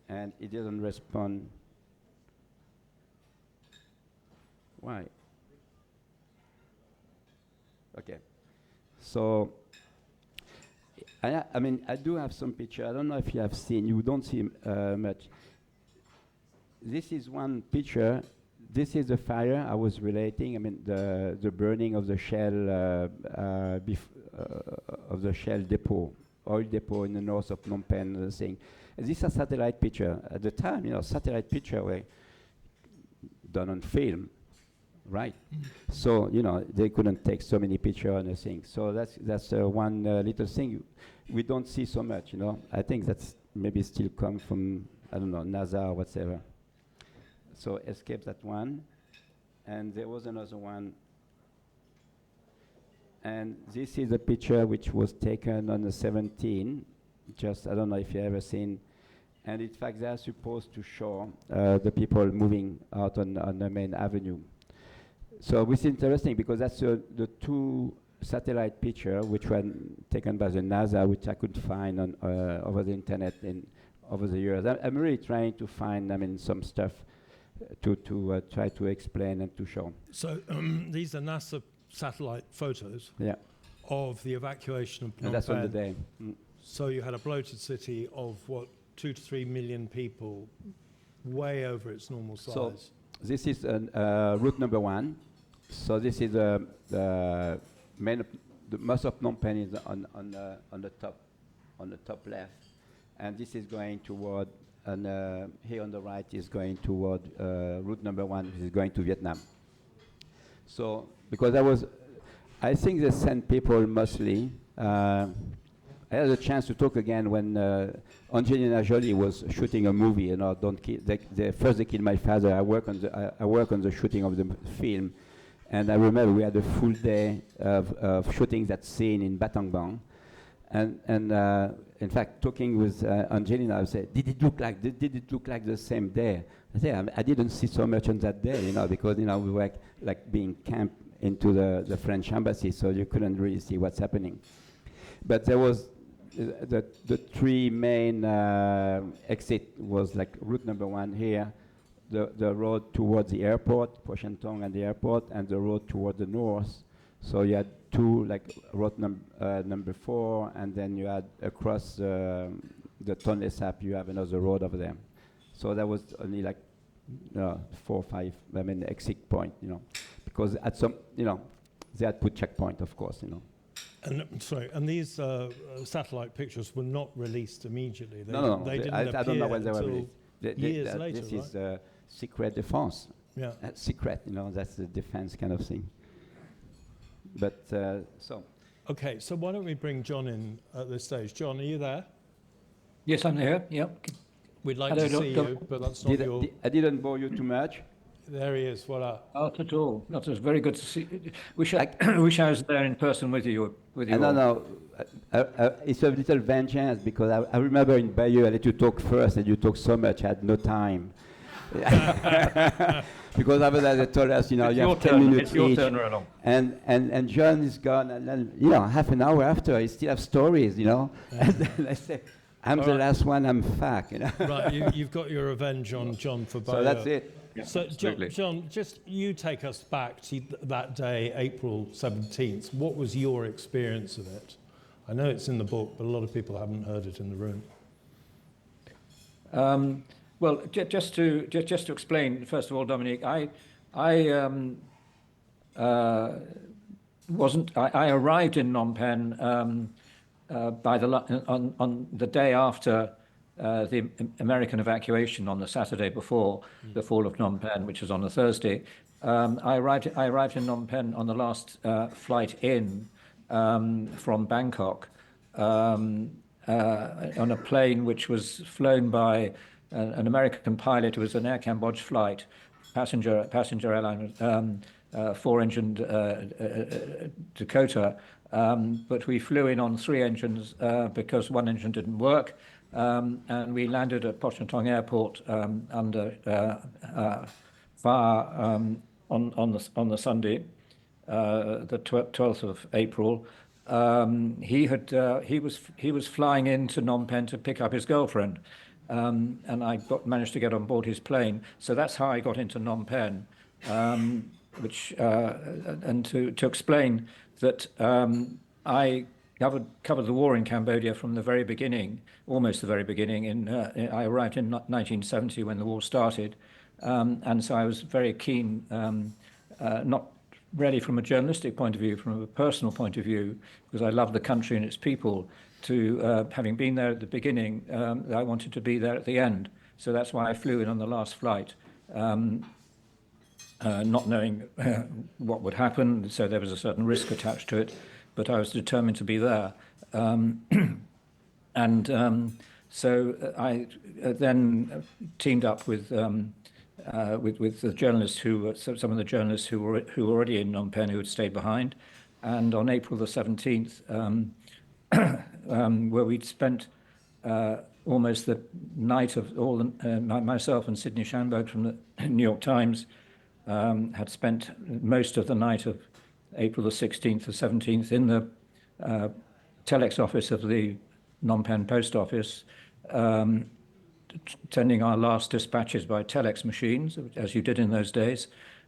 and it doesn't respond. Why? Okay. So I mean, I do have some picture. I don't know if you have seen. You don't see much. This is one picture. This is the fire I was relating. I mean, the burning of the shell of the shell depot, oil depot in the north of Phnom Penh. Thing. This is a satellite picture. At the time, you know, satellite picture were done on film, right? So you know, they couldn't take so many pictures on a thing. So that's one little thing we don't see so much. You know, I think that's maybe still come from, I don't know, NASA or whatever. So escape that one, and there was another one, and this is a picture which was taken on the 17th. Just, I don't know if you ever seen, and in fact they are supposed to show the people moving out on the main avenue. So it's interesting because that's the two satellite picture, which were taken by the NASA, which I could find on over the internet over the years. I'm really trying to find, some stuff to try to explain and to show. So these are NASA satellite photos Yeah, of the evacuation of Phnom and that's on the Penh. day. Mm. So you had a bloated city of what, 2 to 3 million people, way over its normal size. So this is route number 1. So this is the main. Most of Phnom Penh is on the top left, and this is going toward. And here on the right is going toward route number 1, which is going to Vietnam. So because I think they sent people mostly. I had a chance to talk again when Angelina Jolie was shooting a movie. Don't kill. They killed my father. I work on the shooting of the film, and I remember we had a full day of shooting that scene in Battambang, and in fact, talking with Angelina, I said, "Did it look like the same day?" I said, "I didn't see so much on that day, because we were like being camped into the French embassy, so you couldn't really see what's happening." But there was the 3 main exit was like route number 1 here, the road towards the airport, Po Shen Tong and the airport, and the road toward the north. So you had 2, like road number 4, and then you had across the Tonle Sap, you have another road over there. So that was only like 4 or 5, exit point, because at some, they had put checkpoint, of course, And sorry, and these satellite pictures were not released immediately. No. They didn't I don't know appear when they were until released. years later, This right? is secret defense. Yeah. Secret, that's the defense kind of thing. But so. Okay, so why don't we bring Jon in at this stage? Jon, are you there? Yes, I'm here. Yep. We'd like Hello, to see Dr. you, but that's not your... I didn't bore you too much. There he is, voila. Not at all. Not as very good to see. Wish I was there in person with you. No. It's a little vengeance because I remember in Bayeux I let you talk first and you talked so much I had no time. Because after that they told us, you have 10 minutes It's your each. turn, Roland. And Jon is gone, and then half an hour after he still have stories, And then I say, I'm the last one, I'm fuck, Right, you've got your revenge on Jon for Bayeux. So that's it. Yeah, So, absolutely. Jon, just you take us back to that day, April 17th. What was your experience of it? I know it's in the book, but a lot of people haven't heard it in the room. Well, just to explain, first of all, Dominique, I arrived in Phnom Penh on the day after the American evacuation on the Saturday before the fall of Phnom Penh, which was on a Thursday. I arrived in Phnom Penh on the last flight in from Bangkok on a plane which was flown by an American pilot. It was an Air Cambodge flight, passenger airline, 4-engined Dakota. But we flew in on 3 engines because 1 engine didn't work. And we landed at Po Shen Tong Airport under fire on the Sunday, the 12th of April. He was flying into Phnom Penh to pick up his girlfriend, and I managed to get on board his plane. So that's how I got into Phnom Penh. And to explain that I covered the war in Cambodia from the very beginning, almost the very beginning. I arrived in 1970 when the war started, and so I was very keen, not really from a journalistic point of view, from a personal point of view, because I love the country and its people, to having been there at the beginning, I wanted to be there at the end. So that's why I flew in on the last flight, not knowing what would happen. So there was a certain risk attached to it, but I was determined to be there. So I then teamed up with the journalists some of the journalists who were already in Phnom Penh, who had stayed behind, and on April the 17th, where we'd spent almost the night of all myself and Sidney Shanberg from the New York Times had spent most of the night of April the 16th or 17th, in the telex office of the Phnom Penh post office, sending our last dispatches by telex machines, as you did in those days.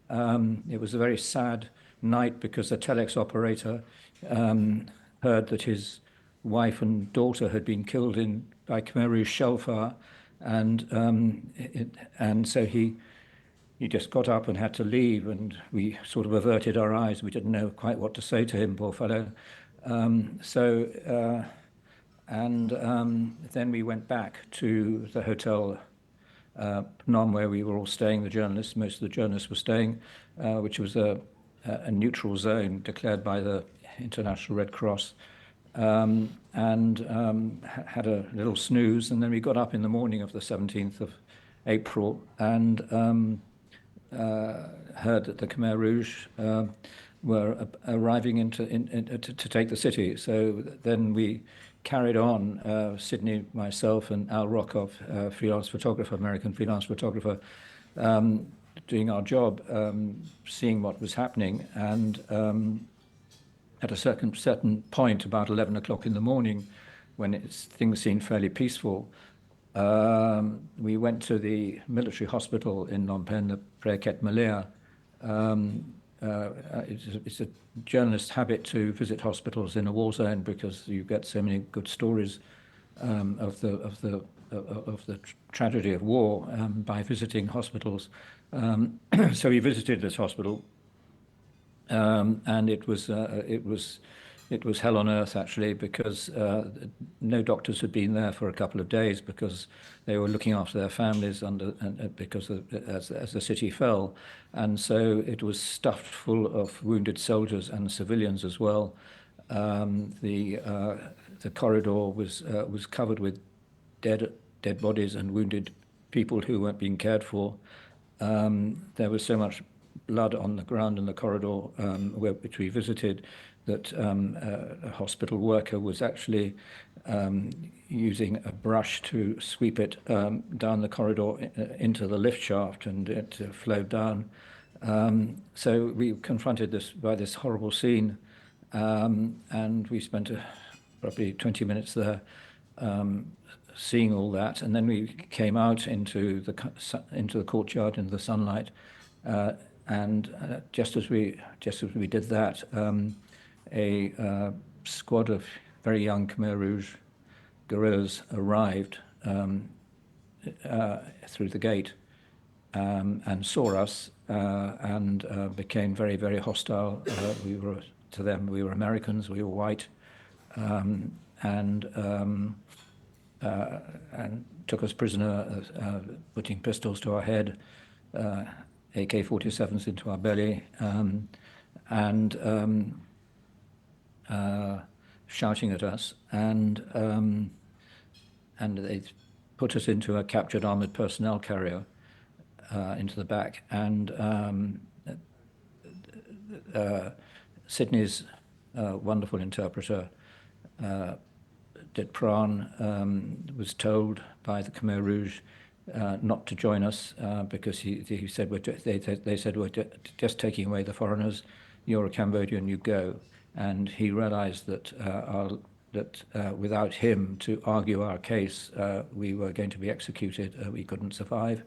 It was a very sad night because the telex operator heard that his wife and daughter had been killed by Khmer Rouge shell fire, and so he just got up and had to leave, and we sort of averted our eyes. We didn't know quite what to say to him, poor fellow. Then we went back to the hotel Phnom, where we were all staying, the journalists, most of the journalists were staying, which was a neutral zone declared by the International Red Cross, and had a little snooze. And then we got up in the morning of the 17th of April and heard that the Khmer Rouge were arriving to take the city. So then we carried on, Sydney, myself, and Al Rockoff, freelance photographer, American freelance photographer, doing our job, seeing what was happening. And at a certain point, about 11 o'clock in the morning, when things seemed fairly peaceful, we went to the military hospital in Phnom Penh, the Preket Malaya. It's a journalist's habit to visit hospitals in a war zone because you get so many good stories of the tragedy of war by visiting hospitals. So we visited this hospital, and it was hell on earth, actually, because no doctors had been there for a couple of days because they were looking after their families as the city fell. And so it was stuffed full of wounded soldiers and civilians as well. The corridor was covered with dead bodies and wounded people who weren't being cared for. There was so much blood on the ground in the corridor which we visited that a hospital worker was actually using a brush to sweep it down the corridor into the lift shaft, and it flowed down. So we were confronted by this horrible scene, and we spent probably 20 minutes there seeing all that, and then we came out into the courtyard in the sunlight, and just as we did that, a squad of very young Khmer Rouge guerrillas arrived through the gate and saw us and became very, very hostile. We were Americans, we were white, and took us prisoner, putting pistols to our head, AK-47s into our belly, and shouting at us, and they put us into a captured armored personnel carrier into the back, and Sydney's wonderful interpreter, Pran, was told by the Khmer Rouge not to join us because he said they said we're just taking away the foreigners. You're a Cambodian, you go. And he realized that without him to argue our case, we were going to be executed. We couldn't survive.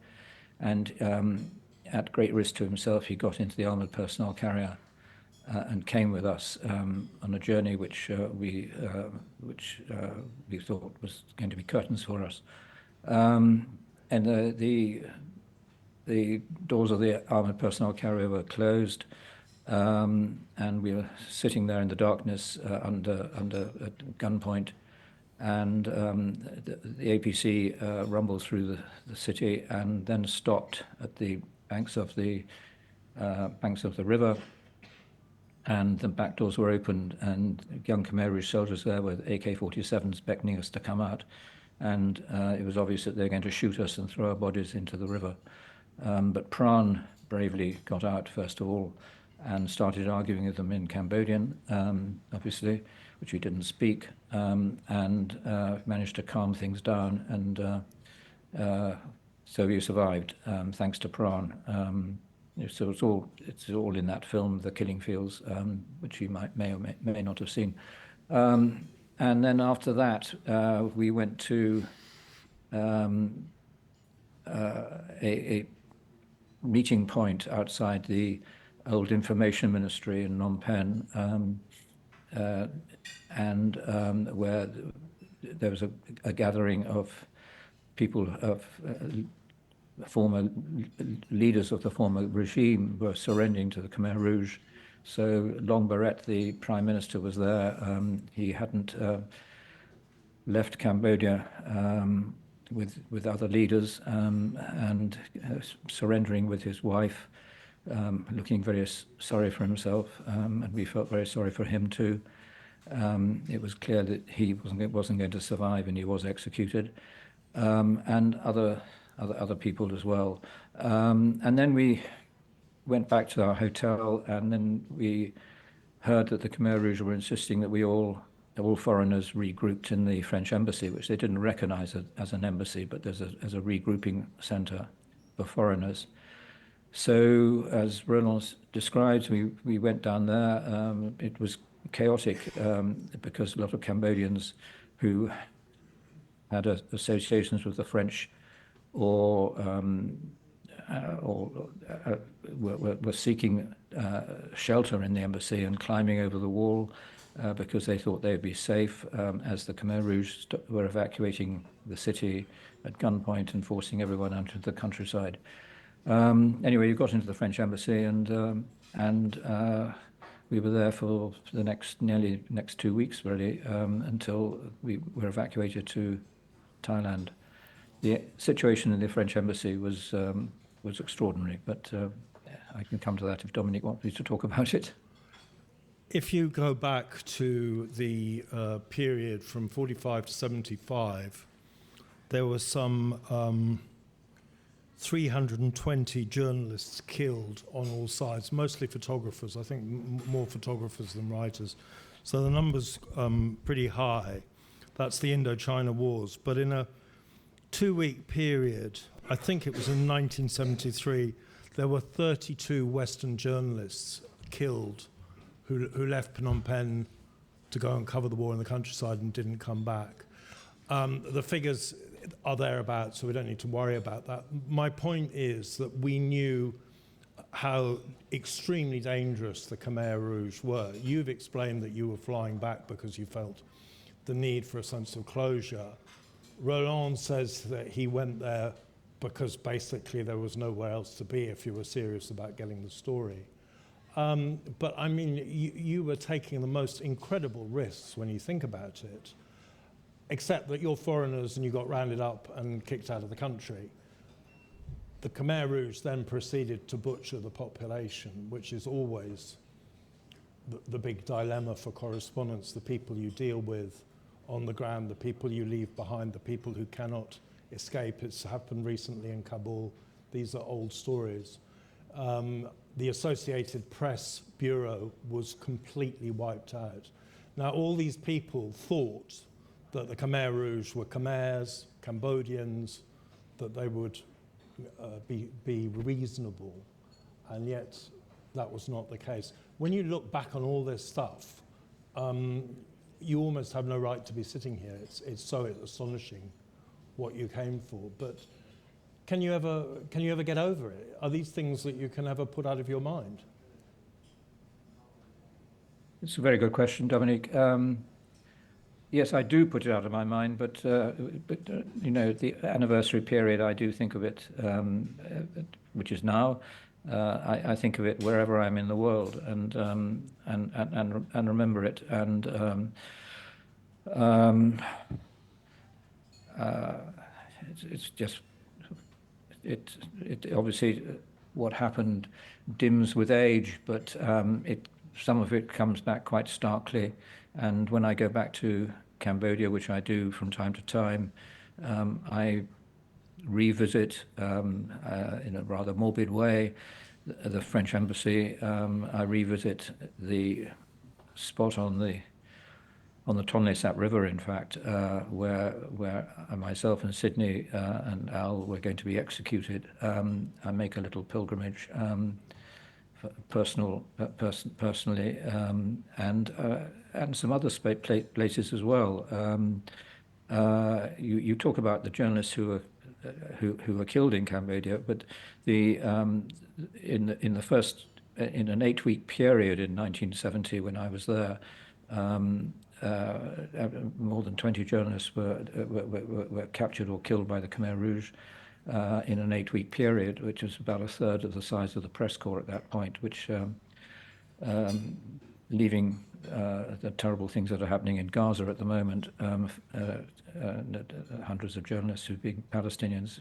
And at great risk to himself, he got into the armored personnel carrier and came with us on a journey which we thought was going to be curtains for us. And the doors of the armored personnel carrier were closed. And we were sitting there in the darkness under gunpoint, and the APC rumbled through the city and then stopped at the banks of the river, and the back doors were opened, and young Khmer Rouge soldiers there with AK-47s beckoning us to come out, and it was obvious that they were going to shoot us and throw our bodies into the river. But Pran bravely got out first of all, and started arguing with them in Cambodian, obviously, which we didn't speak, and managed to calm things down, and so we survived, thanks to Pran. So it's all in that film, The Killing Fields, which you may or may not have seen. And then after that, we went to a meeting point outside the old information ministry in Phnom Penh, where there was a gathering of people of former leaders of the former regime were surrendering to the Khmer Rouge. So Long Barrett, the Prime Minister, was there. He hadn't left Cambodia with other leaders and surrendering with his wife, looking very sorry for himself, and we felt very sorry for him too. It was clear that he wasn't going to survive, and he was executed, and other people as well. And then we went back to our hotel, and then we heard that the Khmer Rouge were insisting that all foreigners regrouped in the French embassy, which they didn't recognize as an embassy, but as a regrouping center for foreigners. So as Roland described, we went down there. It was chaotic because a lot of Cambodians who had associations with the French or were seeking shelter in the embassy and climbing over the wall because they thought they would be safe as the Khmer Rouge were evacuating the city at gunpoint and forcing everyone out into the countryside. Anyway, we got into the French embassy and we were there for the next 2 weeks, really, until we were evacuated to Thailand. The situation in the French embassy was extraordinary, but I can come to that if Dominic wants me to talk about it. If you go back to the period from 45 to 75, there were some 320 journalists killed on all sides, mostly photographers, I think more photographers than writers. So the number's pretty high. That's the Indochina Wars. But in a 2-week period, I think it was in 1973, there were 32 Western journalists killed who left Phnom Penh to go and cover the war in the countryside and didn't come back. The figures are thereabouts, so we don't need to worry about that. My point is that we knew how extremely dangerous the Khmer Rouge were. You've explained that you were flying back because you felt the need for a sense of closure. Roland says that he went there because basically there was nowhere else to be if you were serious about getting the story. But I mean, you were taking the most incredible risks when you think about it, except that you're foreigners and you got rounded up and kicked out of the country. The Khmer Rouge then proceeded to butcher the population, which is always the big dilemma for correspondence, the people you deal with on the ground, the people you leave behind, the people who cannot escape. It's happened recently in Kabul. These are old stories. The Associated Press Bureau was completely wiped out. Now, all these people thought that the Khmer Rouge were Khmers, Cambodians, that they would be reasonable, and yet that was not the case. When you look back on all this stuff, you almost have no right to be sitting here. It's so astonishing what you came for. But can you ever get over it? Are these things that you can ever put out of your mind? It's a very good question, Dominic. Yes, I do put it out of my mind, but you know, the anniversary period, I do think of it, which is now. I think of it wherever I'm in the world, and remember it, and it's just it obviously what happened dims with age, but some of it comes back quite starkly. And when I go back to Cambodia, which I do from time to time, I revisit in a rather morbid way the French embassy. I revisit the spot on the on the Tonle Sap River, in fact, where myself and Sydney and Al were going to be executed. I make a little pilgrimage, personally, and some other places as well. You talk about the journalists who were killed in Cambodia, but in an 8-week period in 1970 when I was there, more than 20 journalists were captured or killed by the Khmer Rouge in an 8-week period, which was about a third of the size of the press corps at that point, which leaving the terrible things that are happening in Gaza at the moment, hundreds of journalists who've been Palestinians,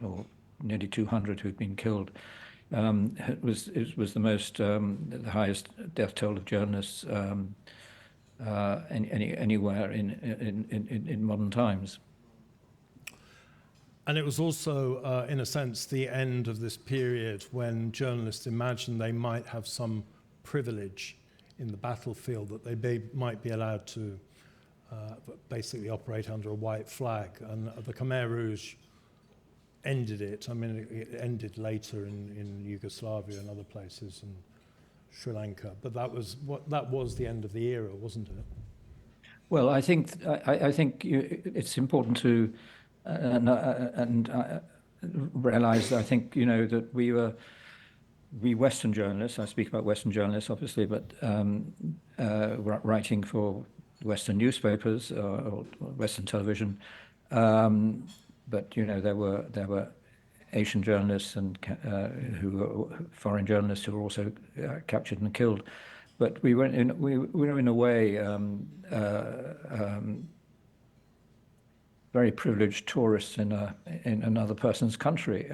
or nearly 200 who've been killed. It was the highest death toll of journalists anywhere in modern times. And it was also, in a sense, the end of this period when journalists imagined they might have some privilege in the battlefield, that they might be allowed to basically operate under a white flag. And the Khmer Rouge ended it. I mean, it ended later in Yugoslavia and other places, and Sri Lanka. But that was the end of the era, wasn't it? Well, I think it's important to realize. I think that we Western journalists. I speak about Western journalists, obviously, but writing for Western newspapers or Western television. But there were Asian journalists and foreign journalists who were also captured and killed. But we were in a way very privileged tourists in another person's country.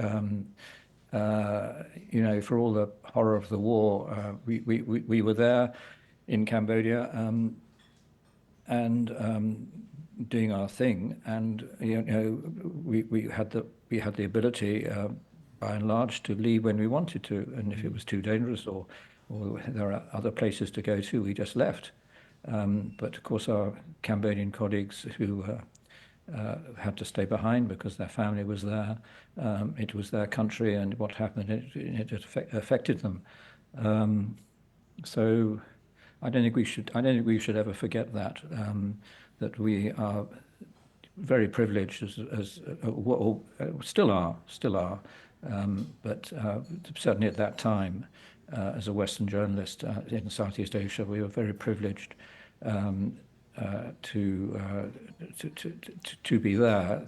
For all the horror of the war, we were there in Cambodia and doing our thing, and we had the ability, by and large, to leave when we wanted to, and if it was too dangerous or there are other places to go to, we just left. But of course, our Cambodian colleagues who had to stay behind because their family was there. It was their country, and what happened, it affected them. So I don't think we should ever forget that we are very privileged as still are, but certainly at that time, as a Western journalist in Southeast Asia, we were very privileged to be there.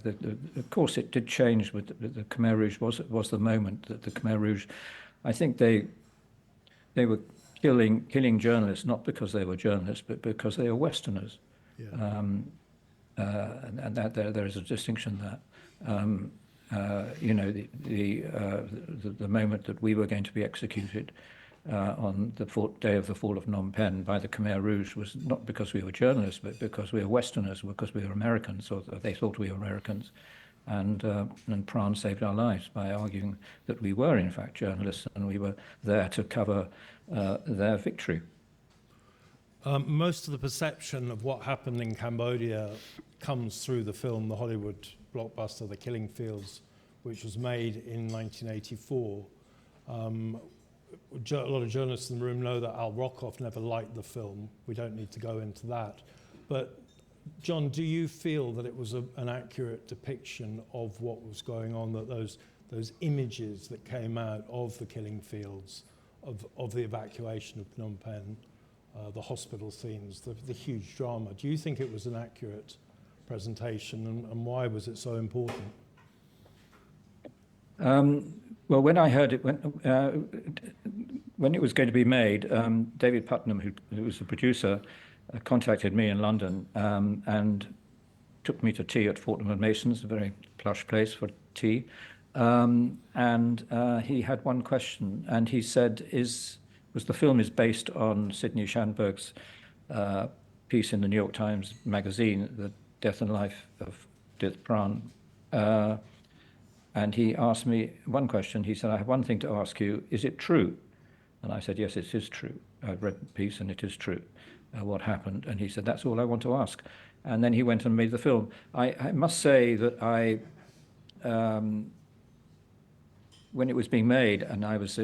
Of course, it did change with the Khmer Rouge. Was the moment that the Khmer Rouge, I think they were killing journalists not because they were journalists, but because they were Westerners. Yeah. And that there is a distinction there. The moment that we were going to be executed on the day of the fall of Phnom Penh by the Khmer Rouge was not because we were journalists, but because we were Westerners, because we were Americans, or they thought we were Americans. And Pran saved our lives by arguing that we were in fact journalists and we were there to cover their victory. Most of the perception of what happened in Cambodia comes through the film, the Hollywood blockbuster, The Killing Fields, which was made in 1984. A lot of journalists in the room know that Al Rockoff never liked the film. We don't need to go into that. But Jon, do you feel that it was an accurate depiction of what was going on, that those images that came out of the killing fields, of the evacuation of Phnom Penh, the hospital scenes, the huge drama, do you think it was an accurate presentation, and why was it so important? Well, when I heard it, when it was going to be made, David Putnam, who was the producer, contacted me in London and took me to tea at Fortnum and Mason's, a very plush place for tea. And he had one question, and he said, the film is based on Sidney Schanberg's piece in the New York Times Magazine, The Death and Life of Dith Pran. And he asked me one question. He said, I have one thing to ask you. Is it true? And I said, yes, it is true. I've read the piece and it is true. what happened. And he said, "That's all I want to ask." And then he went and made the film. I must say that when it was being made, and I was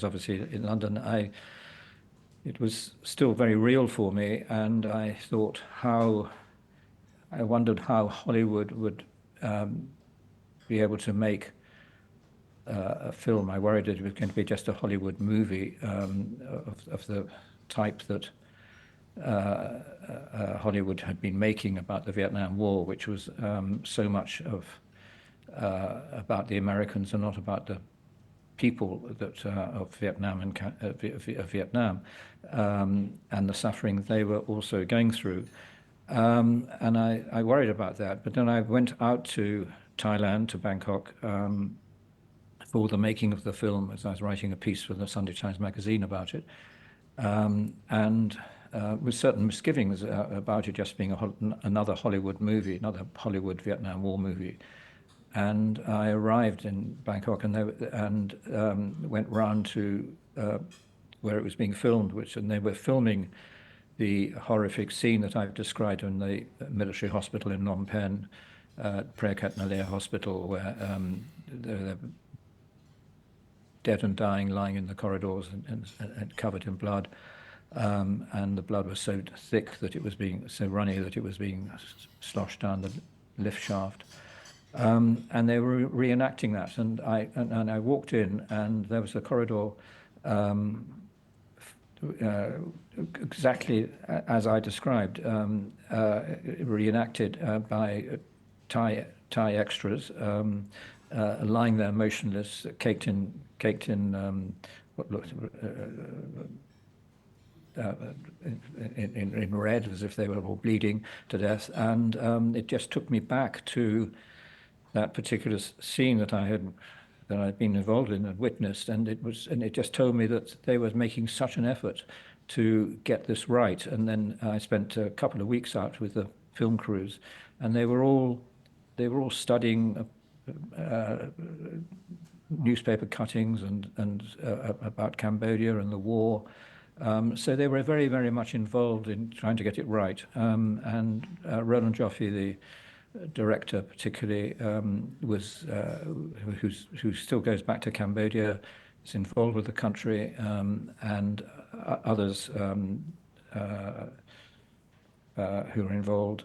obviously in London, it was still very real for me, and I wondered how Hollywood would be able to make a film. I worried it was going to be just a Hollywood movie of the type that Hollywood had been making about the Vietnam War, which was so much about the Americans and not about the people of Vietnam and the suffering they were also going through. And I worried about that. But then I went out to Thailand, to Bangkok, for the making of the film, as I was writing a piece for the Sunday Times magazine about it, and with certain misgivings about it just being another Hollywood movie, another Hollywood Vietnam War movie. And I arrived in Bangkok and went round to where it was being filmed, and they were filming the horrific scene that I've described in the military hospital in Phnom Penh, Prayakat Nalea Hospital, where there were dead and dying lying in the corridors and covered in blood. And the blood was so thick that it was so runny that it was being sloshed down the lift shaft. And they were reenacting that, and I walked in, and there was a corridor exactly as I described, reenacted by Thai extras, lying there motionless, caked in what looked in red, as if they were all bleeding to death, and it just took me back to that particular scene that I'd been involved in and witnessed, and it just told me that they were making such an effort to get this right. And then I spent a couple of weeks out with the film crews, and they were all studying newspaper cuttings and about Cambodia and the war. So they were very, very much involved in trying to get it right. And Roland Neveu, the director particularly, who still goes back to Cambodia, is involved with the country, and others who are involved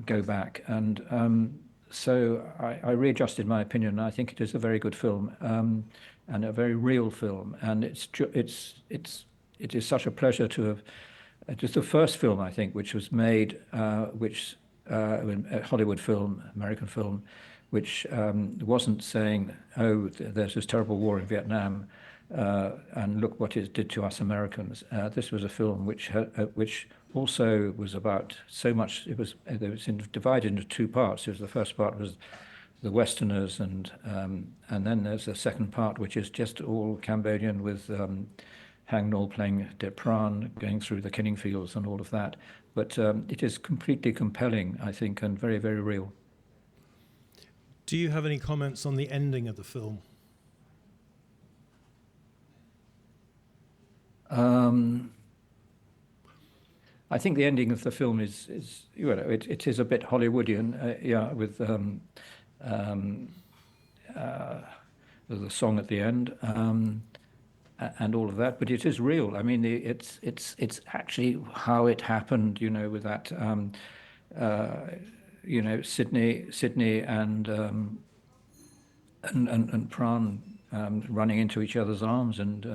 go back. And so I readjusted my opinion, and I think it is a very good film, and a very real film. And it is such a pleasure to have. It was the first film, I think, which was made, a Hollywood film, American film, which wasn't saying, "Oh, there's this terrible war in Vietnam, and look what it did to us Americans." This was a film which also was about so much. It was divided into two parts. The first part was the Westerners, and then there's the second part, which is just all Cambodian, with Hang Nol playing De Pran, going through the killing fields and all of that. But it is completely compelling, I think, and very, very real. Do you have any comments on the ending of the film? I think the ending of the film is it is a bit Hollywoodian, with the song at the end. And all of that, but it is real. I mean, it's actually how it happened. With that, Sydney and Pran running into each other's arms and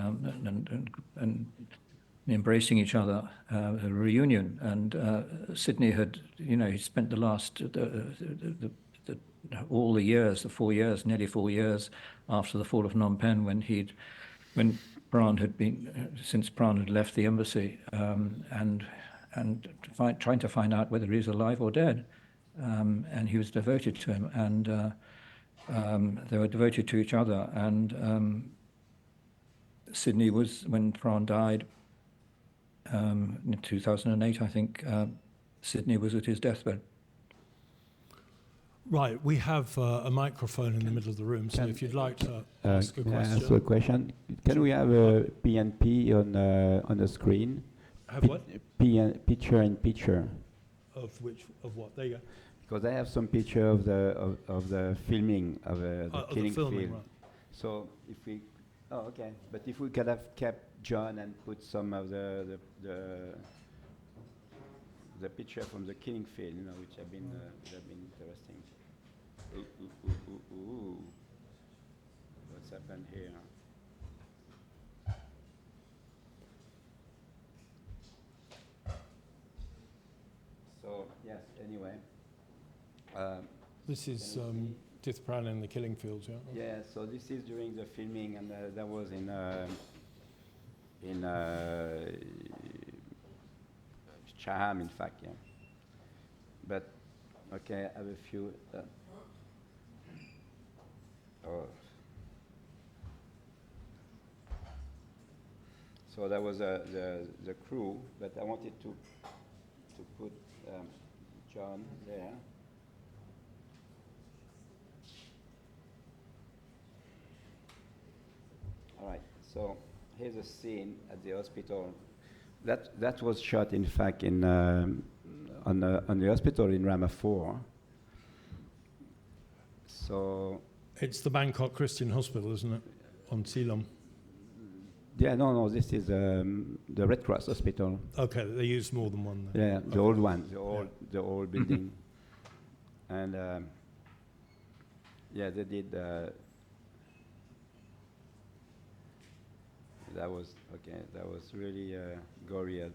embracing each other, a reunion. And Sydney had, he spent the last all the years, the 4 years, nearly 4 years after the fall of Phnom Penh, when Pran since Pran had left the embassy, and trying to find out whether he's alive or dead, and he was devoted to him, and they were devoted to each other. And Sydney was, when Pran died in 2008, I think, Sydney was at his deathbed. Right, we have a microphone in the middle of the room, so if you'd like to ask a question. Ask a question. Can we have a PNP on the screen? Have what? Picture in picture. Of which? Of what? There you go. Because I have some picture of the filming of the killing filming, field. right. So if we, okay. But if we could have kept John and put some of the picture from the killing field, which have been interesting. Ooh. What's happened here? So yes. Anyway. This is Tith Pran in the killing fields, yeah? Yeah, so this is during the filming, and that was in Chaham, in fact, yeah. But, okay, I have a few. So that was the crew, but I wanted to put John there. All right, so here's a scene at the hospital. That was shot, in fact, on the hospital in Rama 4. So It's the Bangkok Christian Hospital, isn't it? On Silom. yeah, no, this is the Red Cross Hospital. Okay, they used more than one then. Yeah, the old one, the old building, and yeah, they did. That was okay. That was really gory.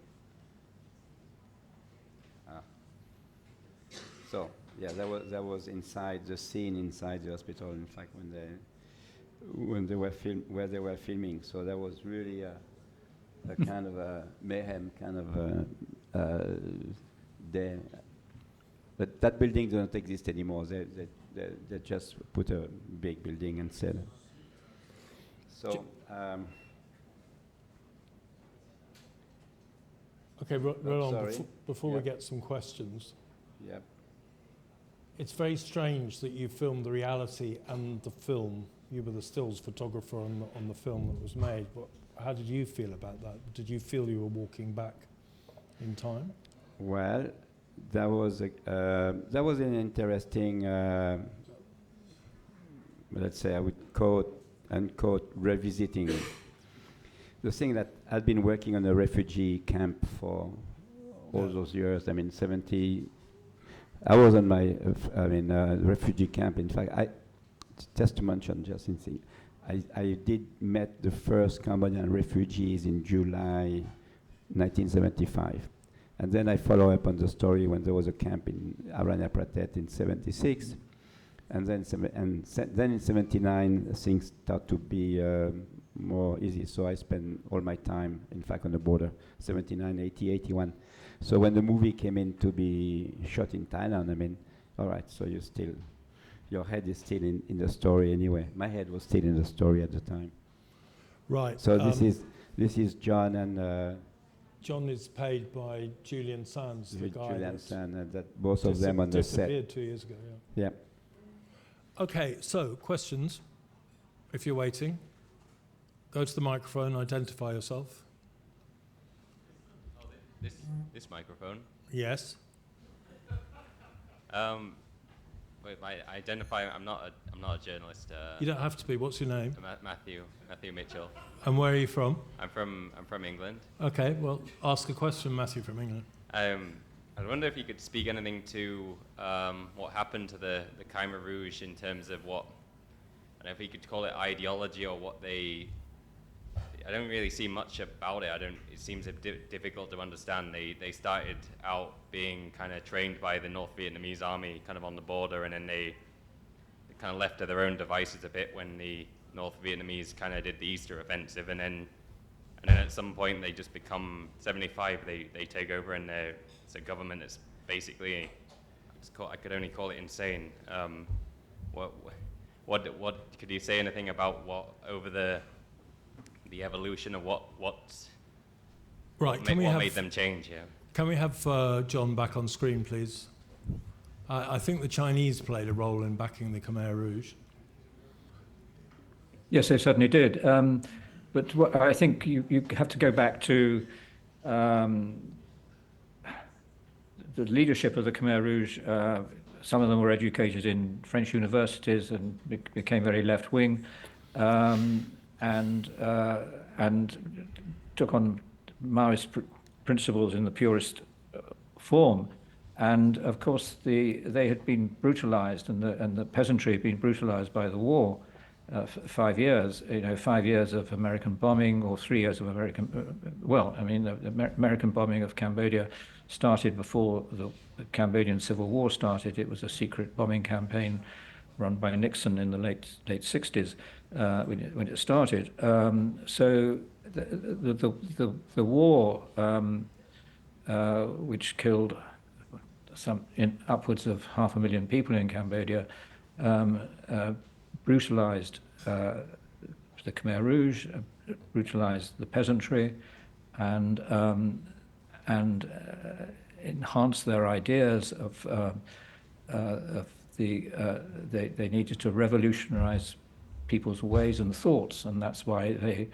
So yeah, that was inside the scene inside the hospital. In fact, when they were filming, so that was really a kind of a mayhem kind of day. But that building doesn't exist anymore. They just put a big building and said. So. Okay, Roland, before we Yep. get some questions, Yep. it's very strange that you filmed the reality and the film. You were the stills photographer on the film that was made. But how did you feel about that? Did you feel you were walking back in time? Well, that was an interesting, let's say, I would quote unquote revisiting. The thing that I'd been working on a refugee camp for all those years. I mean, 70. I was on my, refugee camp. In fact, just to mention, just in thing, I did met the first Cambodian refugees in July 1975. And then I follow up on the story when there was a camp in Accredited in 76. And then in 79, things start to be more easy. So I spent all my time, in fact, on the border, 79, 80, 81. So when the movie came in to be shot in Thailand, I mean, all right, so your head is still in the story anyway. My head was still in the story at the time. Right. So this is John and... John is paid by Julian Sands, the guy Julian Sands, and that both of them on the set. Disappeared 2 years ago, Yeah. Okay, so questions, if you're waiting. Go to the microphone, identify yourself. Oh, this microphone. Yes. Wait, I identify. I'm not a journalist. You don't have to be. What's your name? Matthew Mitchell. And where are you from? I'm from England. Okay, well, ask a question, Matthew from England. I wonder if you could speak anything to what happened to the Khmer Rouge in terms of what, I don't know if you could call it ideology or what they. I don't really see much about it. It seems difficult to understand. They started out being kind of trained by the North Vietnamese army, kind of on the border, and then they kind of left to their own devices a bit when the North Vietnamese kind of did the Easter offensive, and then at some point they just become 75. They take over, and it's a government that's basically, I could only call it insane. What could you say anything about what over the evolution of what made them change? Yeah. Can we have John back on screen, please? I think the Chinese played a role in backing the Khmer Rouge. Yes, they certainly did. But I think you have to go back to the leadership of the Khmer Rouge, some of them were educated in French universities and became very left-wing, and took on Maoist principles in the purest form. And of course, they had been brutalized, and the peasantry had been brutalized by the war. 5 years, 5 years of American bombing, or 3 years of American, the American bombing of Cambodia started before the Cambodian Civil War started. It was a secret bombing campaign run by Nixon in the late 60s when it started. So the war, which killed upwards of 500,000 people in Cambodia, brutalized the Khmer Rouge, brutalized the peasantry, and enhanced their ideas of they needed to revolutionize people's ways and thoughts, and that's why the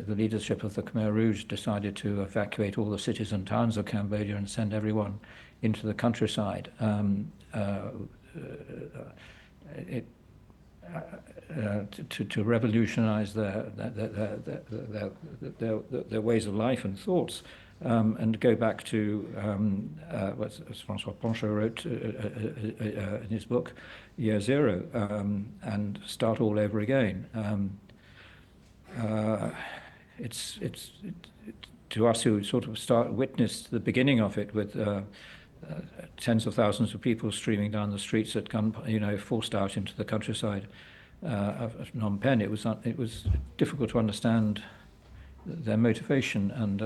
leadership of the Khmer Rouge decided to evacuate all the cities and towns of Cambodia and send everyone into the countryside. To revolutionize their ways of life and thoughts, and go back to what François Ponchot wrote in his book, Year Zero, and start all over again. It's to us who sort of witnessed the beginning of it with tens of thousands of people streaming down the streets at forced out into the countryside of Phnom Penh. It was difficult to understand their motivation, and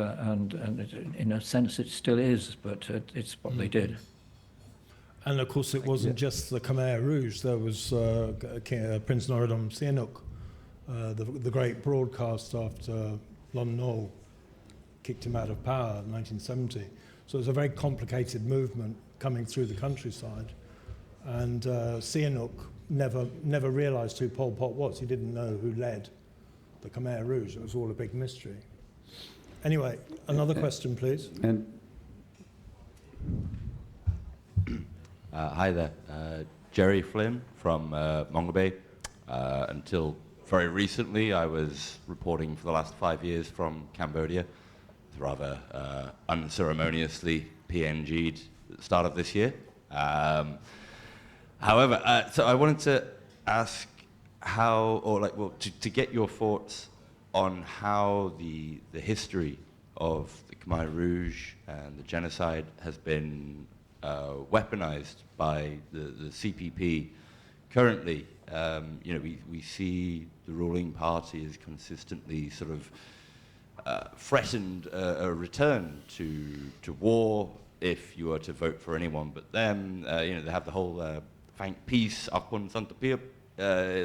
in a sense it still is, but it's what they did. And of course it wasn't just the Khmer Rouge. There was Prince Norodom Sihanouk, the great broadcaster after Lon Nol kicked him out of power in 1970. So it was a very complicated movement coming through the countryside. And Sihanouk never realized who Pol Pot was. He didn't know who led the Khmer Rouge. It was all a big mystery. Anyway, another question, please. Hi there. Jerry Flynn from Mongabay. Until very recently, I was reporting for the last 5 years from Cambodia, rather unceremoniously PNG'd at the start of this year. However, so I wanted to ask to get your thoughts on how the history of the Khmer Rouge and the genocide has been weaponized by the CPP currently. We see the ruling party has consistently sort of threatened a return to war if you were to vote for anyone but them. They have the whole thank peace, Akun Santapip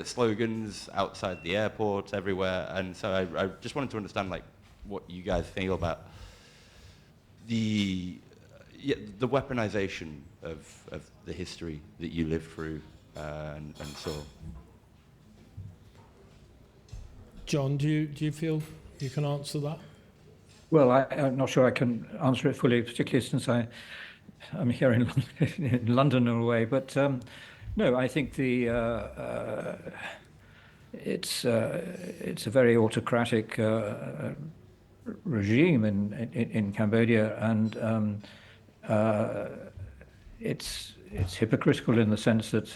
slogans outside the airport, everywhere. And so I just wanted to understand what you guys feel about the weaponization of the history that you lived through and saw. John, do you feel you can answer that? Well, I'm not sure I can answer it fully, particularly since I'm here in London in a way. But no, I think it's a very autocratic regime in Cambodia, and it's hypocritical in the sense that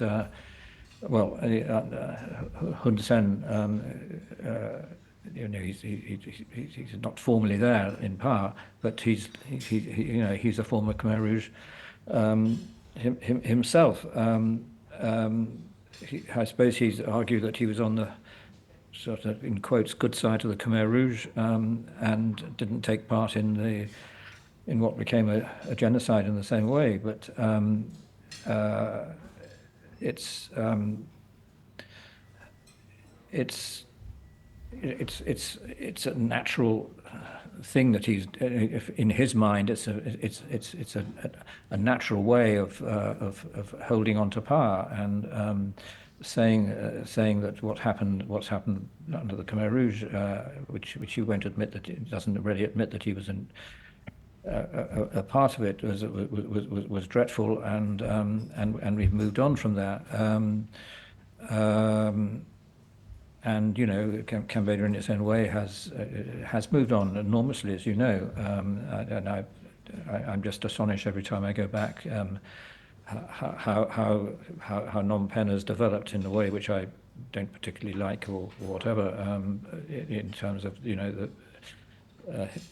Hun Sen, he's not formally there in power, but he's a former Khmer Rouge himself. I suppose he's argued that he was on the sort of, in quotes, good side of the Khmer Rouge, and didn't take part in what became a genocide in the same way. But it's a natural thing that he's, in his mind, it's a natural way of holding on to power, and saying that what's happened under the Khmer Rouge, which he won't admit that, he doesn't really admit that he was a part of it, was dreadful, and we've moved on from that. And Cambodia in its own way has moved on enormously, as you know, and I'm just astonished every time I go back how Phnom Penh has developed in a way which I don't particularly like or whatever, in terms of the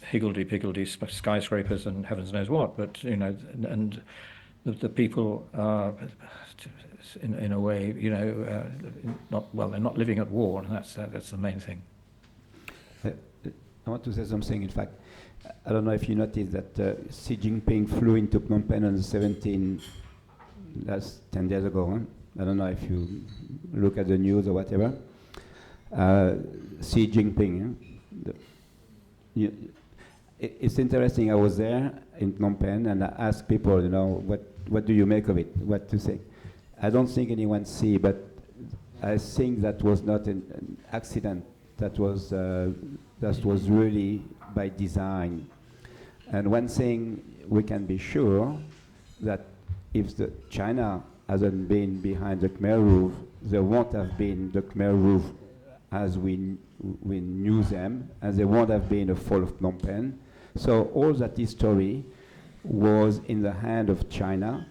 higgledy-piggledy skyscrapers and heavens knows what, but and the people are in a way they're not living at war, and that's the main thing. I want to say something. In fact, I don't know if you noticed that Xi Jinping flew into Phnom Penh on the 10 days ago. Huh? I don't know if you look at the news or whatever. Xi Jinping. It's interesting. I was there in Phnom Penh and I asked people, what do you make of it? What to say? I don't think anyone see, but I think that was not an accident. That was really by design. And one thing we can be sure that if China hasn't been behind the Khmer Rouge, there won't have been the Khmer Rouge as we knew them, and there won't have been a fall of Phnom Penh. So all that history was in the hand of China.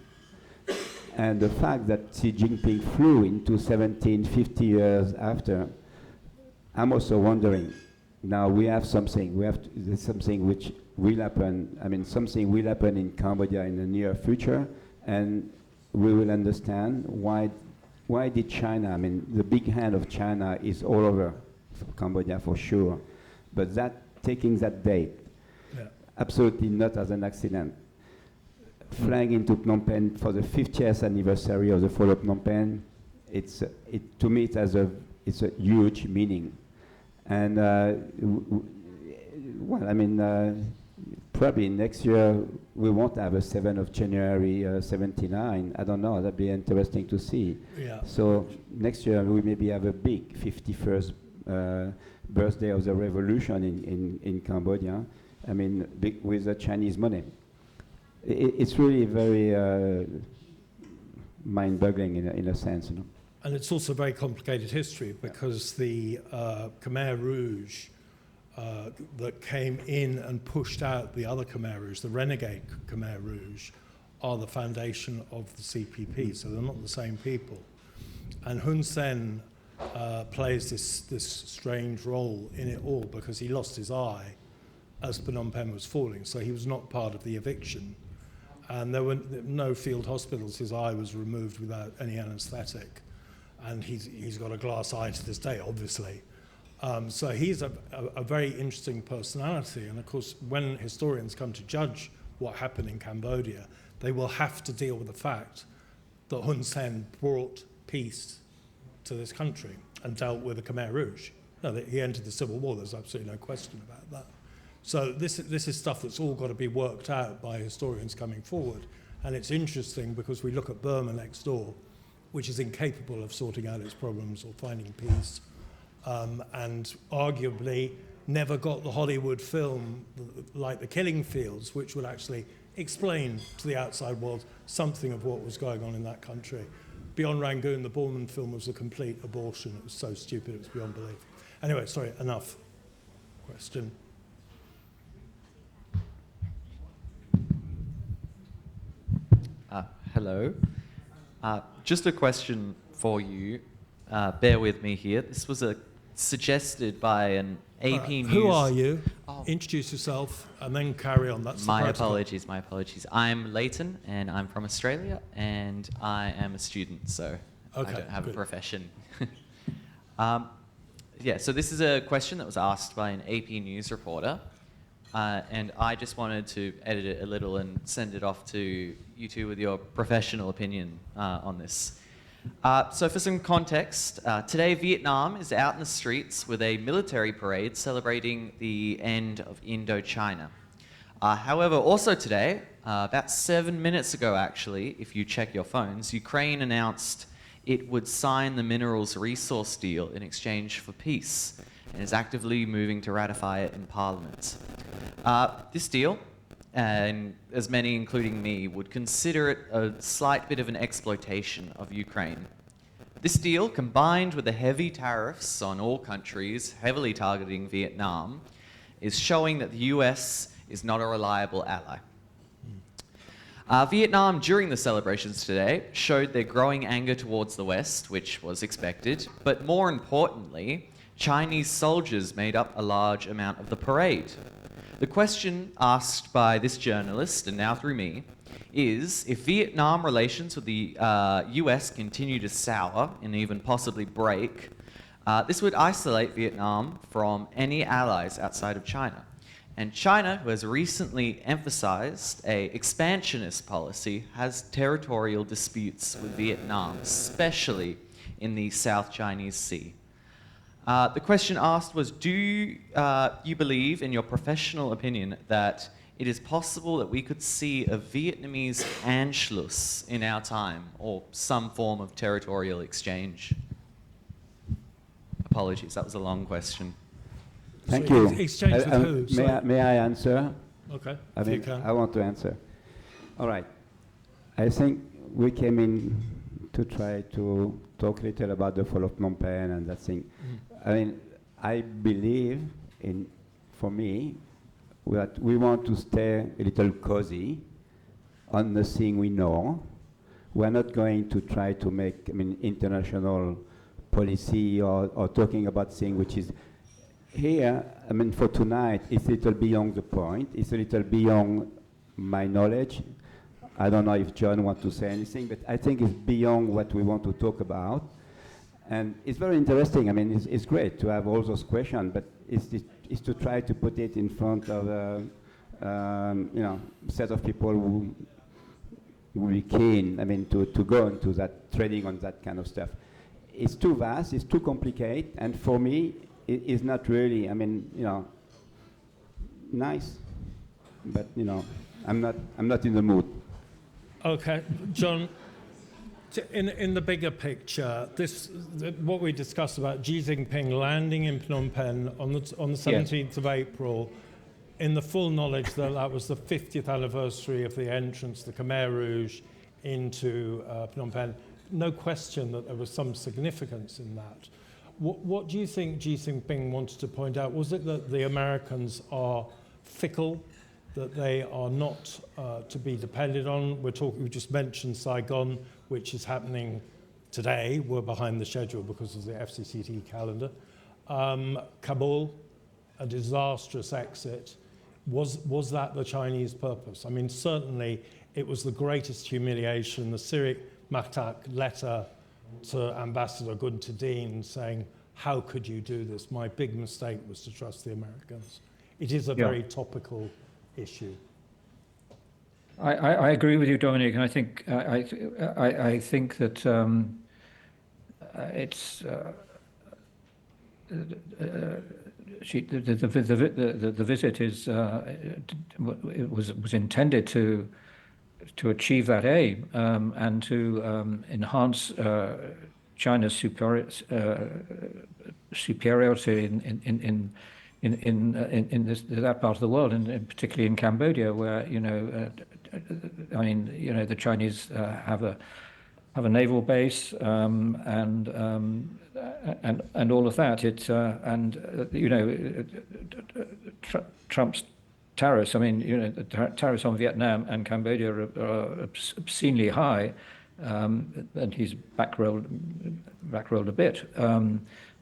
And the fact that Xi Jinping flew into 50 years after, I'm also wondering, now we have something, there's something which will happen, something will happen in Cambodia in the near future, and we will understand why did China, the big hand of China is all over Cambodia for sure, but taking that date, absolutely not as an accident. Flying into Phnom Penh for the 50th anniversary of the fall of Phnom Penh, to me it's a huge meaning. And probably next year we won't have a 7th of January 79. I don't know, that'd be interesting to see. Yeah. So next year we maybe have a big 51st birthday of the revolution in Cambodia, with the Chinese money. It's really very mind-boggling in a sense. And it's also very complicated history because the Khmer Rouge that came in and pushed out the other Khmer Rouge, the renegade Khmer Rouge, are the foundation of the CPP, so they're not the same people. And Hun Sen plays this strange role in it all because he lost his eye as Phnom Penh was falling, so he was not part of the eviction. And there were no field hospitals. His eye was removed without any anaesthetic. And he's got a glass eye to this day, obviously. So he's a very interesting personality. And of course, when historians come to judge what happened in Cambodia, they will have to deal with the fact that Hun Sen brought peace to this country and dealt with the Khmer Rouge. No, that he entered the Civil War, there's absolutely no question about that. So this is stuff that's all got to be worked out by historians coming forward. And it's interesting because we look at Burma next door, which is incapable of sorting out its problems or finding peace, and arguably never got the Hollywood film like The Killing Fields, which would actually explain to the outside world something of what was going on in that country. Beyond Rangoon, the Borman film was a complete abortion. It was so stupid, it was beyond belief. Anyway, sorry, enough. Question. Hello. Just a question for you. Bear with me here. This was suggested by an AP News. Who are you? Oh. Introduce yourself and then carry on. That's my apologies. I'm Leighton and I'm from Australia and I am a student, so okay, I don't have good. a profession. So this is a question that was asked by an AP News reporter. And I just wanted to edit it a little and send it off to you two with your professional opinion on this. So for some context, today Vietnam is out in the streets with a military parade celebrating the end of Indochina. However, also today, about 7 minutes ago actually, if you check your phones, Ukraine announced it would sign the minerals resource deal in exchange for peace, and is actively moving to ratify it in Parliament. This deal, and as many, including me, would consider it a slight bit of an exploitation of Ukraine. This deal, combined with the heavy tariffs on all countries, heavily targeting Vietnam, is showing that the US is not a reliable ally. Vietnam, during the celebrations today, showed their growing anger towards the West, which was expected, but more importantly, Chinese soldiers made up a large amount of the parade. The question asked by this journalist, and now through me, is if Vietnam relations with the US continue to sour and even possibly break, this would isolate Vietnam from any allies outside of China. And China, who has recently emphasized an expansionist policy, has territorial disputes with Vietnam, especially in the South Chinese Sea. The question asked was, do you believe, in your professional opinion, that it is possible that we could see a Vietnamese Anschluss in our time, or some form of territorial exchange? Apologies, that was a long question. Thank So you. exchange with who? May I answer? Okay, I if you mean, can. I want to answer. All right. I think we came in to try to talk a little about the fall of Phnom Penh and that thing. I mean, I believe in, for me, that we want to stay a little cozy on the thing we know. We're not going to try to make, international policy or talking about things which is here. For tonight, it's a little beyond the point. It's a little beyond my knowledge. I don't know if John wants to say anything, but I think it's beyond what we want to talk about. And it's very interesting. It's great to have all those questions, but it's to try to put it in front of a set of people who will be keen, to go into that, trading on that kind of stuff. It's too vast, it's too complicated, and for me, it's not really, nice, but, I'm not in the mood. Okay, John, in the bigger picture, what we discussed about Xi Jinping landing in Phnom Penh on the 17th of April, in the full knowledge that that was the 50th anniversary of the entrance, the Khmer Rouge, into Phnom Penh. No question that there was some significance in that. What do you think Xi Jinping wanted to point out? Was it that the Americans are fickle, that they are not to be depended on? We just mentioned Saigon, which is happening today. We're behind the schedule because of the FCCT calendar. Kabul, a disastrous exit. Was that the Chinese purpose? Certainly it was the greatest humiliation. The Sirik Matak letter to Ambassador Gunter Dean saying, how could you do this? My big mistake was to trust the Americans. It is a very topical issue. I agree with you, Dominic, and I think that it's the visit was intended to achieve that aim and to enhance China's superiority in that part of the world, and particularly in Cambodia, where the Chinese have a naval base and all of that. Trump's tariffs. The tariffs on Vietnam and Cambodia are obscenely high, and he's backrolled a bit.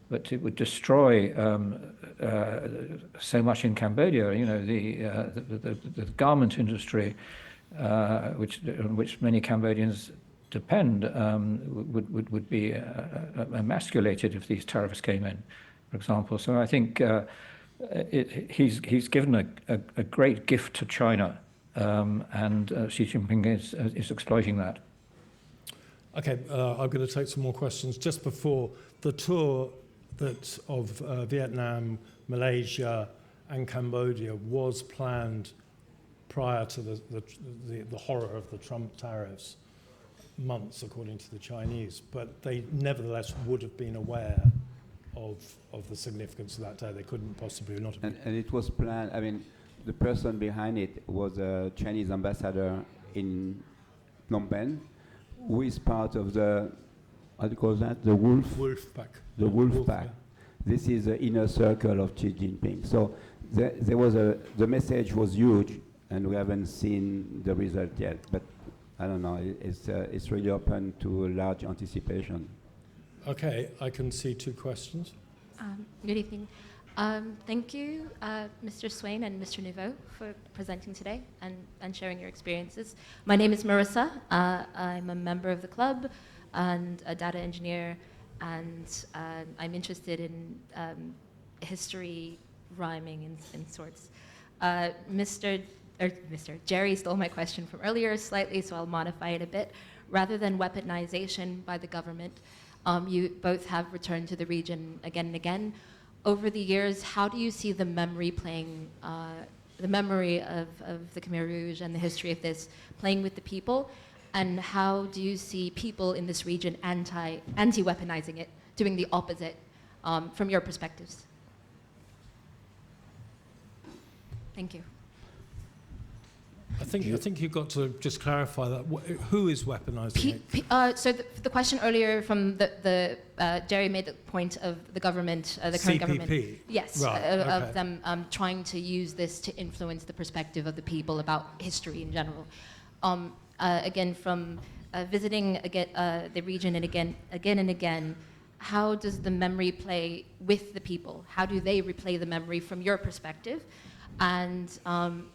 But it would destroy so much in Cambodia. The garment industry, on which many Cambodians depend, would be emasculated if these tariffs came in, for example. So I think he's given a great gift to China, and Xi Jinping is exploiting that. Okay, I'm going to take some more questions. Just before, the tour of Vietnam, Malaysia, and Cambodia was planned prior to the horror of the Trump tariffs. months, according to the Chinese, but they nevertheless would have been aware of the significance of that day. They couldn't possibly not have been. And it was planned. I mean, the person behind it was a Chinese ambassador in Phnom Penh, who is part of the, how do you call that? The Wolf pack. The wolf pack. Yeah. This is the inner circle of Xi Jinping. So there was the message was huge, and we haven't seen the result yet. But I don't know. It's really open to large anticipation. Okay, I can see two questions. Good evening. Thank you, Mr. Swain and Mr. Neveu, for presenting today and sharing your experiences. My name is Marissa. I'm a member of the club and a data engineer, and I'm interested in history, rhyming, and sorts. Mr. Jerry stole my question from earlier slightly, so I'll modify it a bit. Rather than weaponization by the government, you both have returned to the region again and again. Over the years, how do you see the memory playing, the memory of the Khmer Rouge and the history of this playing with the people? And how do you see people in this region anti-weaponizing it, doing the opposite from your perspectives? Thank you. I think you've got to just clarify that. Who is weaponizing it? So the question earlier from the Jerry made the point of the government, the current CPP. Government. Yes, Right, of okay. them trying to use this to influence the perspective of the people about history in general. Again, from visiting the region and again and again, how does the memory play with the people? How do they replay the memory from your perspective? And from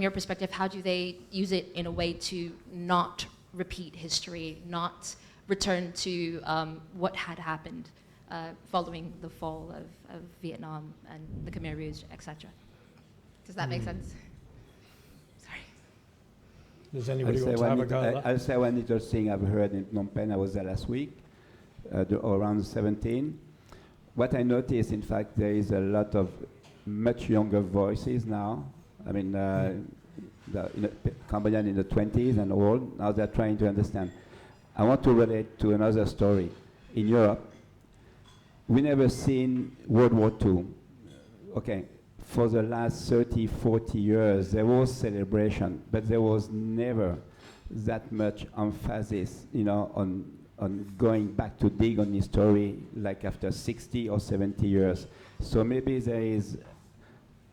your perspective, how do they use it in a way to not repeat history, not return to what had happened following the fall of Vietnam and the Khmer Rouge, etc.? Does that make sense? Sorry. Does anybody want to have a go at that? I'll say one little thing I've heard in Phnom Penh. I was there last week, around 17. What I noticed, in fact, there is a lot of much younger voices now. I mean, Cambodian in the 20s and all, now they're trying to understand. I want to relate to another story. In Europe, we never seen World War II. Okay, for the last 30, 40 years, there was celebration, but there was never that much emphasis, on going back to dig on history, like after 60 or 70 years. So maybe there is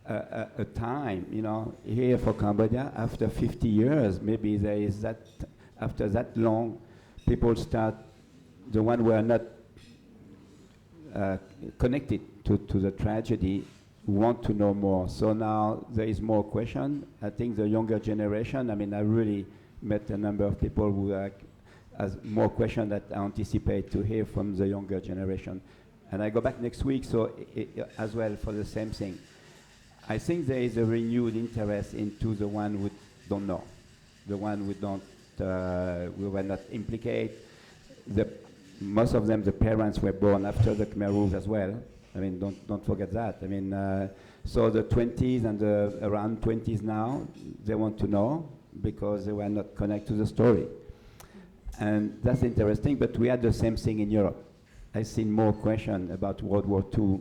a time, here for Cambodia, after 50 years, maybe there is that, after that long, people start, the one who are not connected to the tragedy, want to know more. So now there is more question. I think the younger generation, I really met a number of people who has more question that I anticipate to hear from the younger generation. And I go back next week, so as well for the same thing. I think there is a renewed interest into the one who don't know, the one who don't, we were not implicated. Most of them, the parents were born after the Khmer Rouge as well. Don't forget that. So the 20s and the around 20s now, they want to know because they were not connected to the story. And that's interesting, but we had the same thing in Europe. I've seen more question about World War II,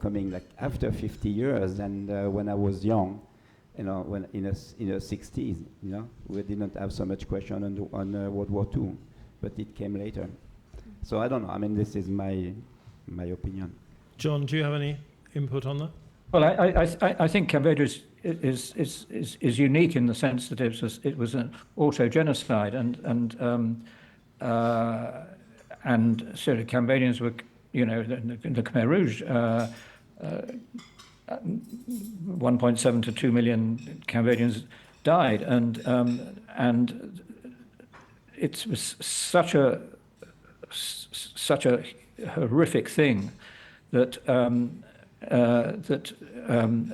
coming like after 50 years and when I was young, when in the 60s, we didn't have so much question on World War II, but it came later. So I don't know. This is my opinion. John, do you have any input on that? Well, I think Cambodia is unique in the sense that it was an auto-genocide, and sort of Cambodians were, the Khmer Rouge, 1.7 to 2 million Cambodians died, and it was such a horrific thing that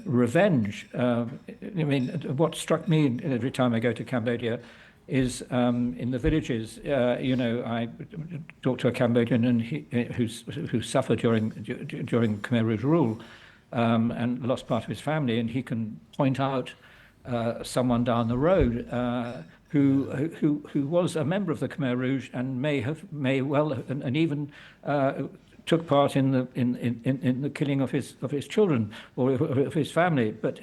revenge. What struck me every time I go to Cambodia is in the villages. I talked to a Cambodian and who suffered during Khmer Rouge rule and lost part of his family, and he can point out someone down the road who was a member of the Khmer Rouge and may well and even took part in the killing of his children or of his family. But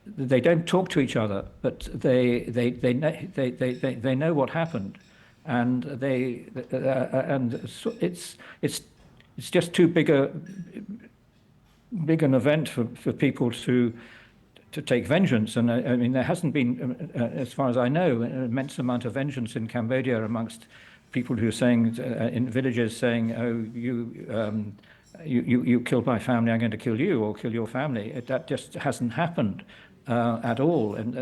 they don't talk to each other, but they know what happened, and it's just too big an event for people to take vengeance. And I mean, there hasn't been, as far as I know, an immense amount of vengeance in Cambodia amongst people who are saying in villages saying, "Oh, you killed my family, I'm going to kill you or kill your family." That just hasn't happened at all. And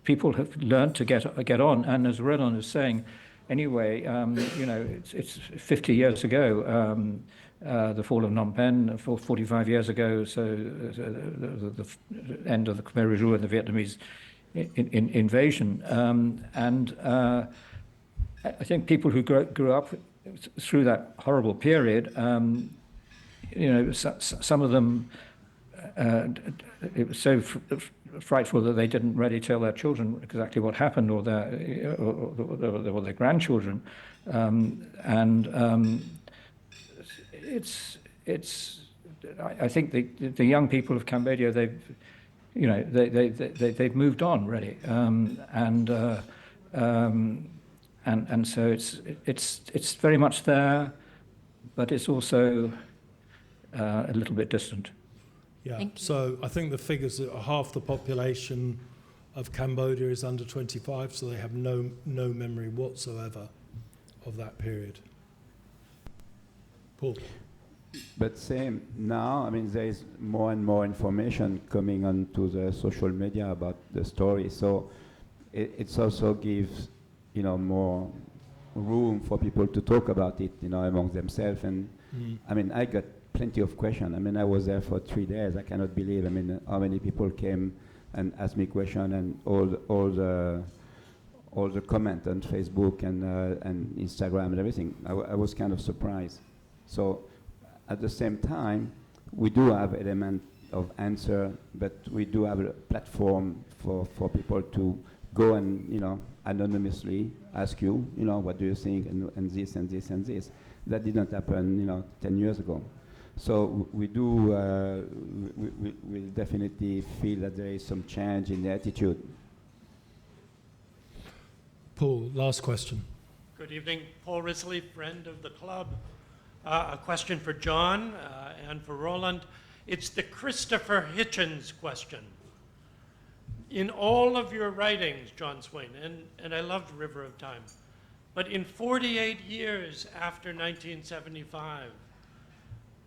people have learned to get on. And as Roland is saying, anyway, it's 50 years ago. The fall of Phnom Penh, 45 years ago, so the end of the Khmer Rouge and the Vietnamese invasion. I think people who grew up through that horrible period, some of them, it was so frightful that they didn't really tell their children exactly what happened, or their grandchildren, I think the young people of Cambodia, they've moved on really, and so it's very much there, but it's also a little bit distant. Yeah. So I think the figures are half the population of Cambodia is under 25, so they have no memory whatsoever of that period. Paul. But same now, I mean, there is more and more information coming onto the social media about the story, so it also gives, more room for people to talk about it, among themselves. And I mean, I got plenty of questions. I mean, I was there for 3 days. I cannot believe, how many people came and asked me questions, and all the comment on Facebook and Instagram and everything. I was kind of surprised. So at the same time, we do have element of answer, but we do have a platform for people to go and, anonymously ask you, what do you think, and this and this and this. That didn't happen, 10 years ago. So we definitely feel that there is some change in the attitude. Paul, last question. Good evening. Paul Risley, friend of the club. A question for Jon and for Roland. It's the Christopher Hitchens question. In all of your writings, Jon Swain, and I loved River of Time, but in 48 years after 1975,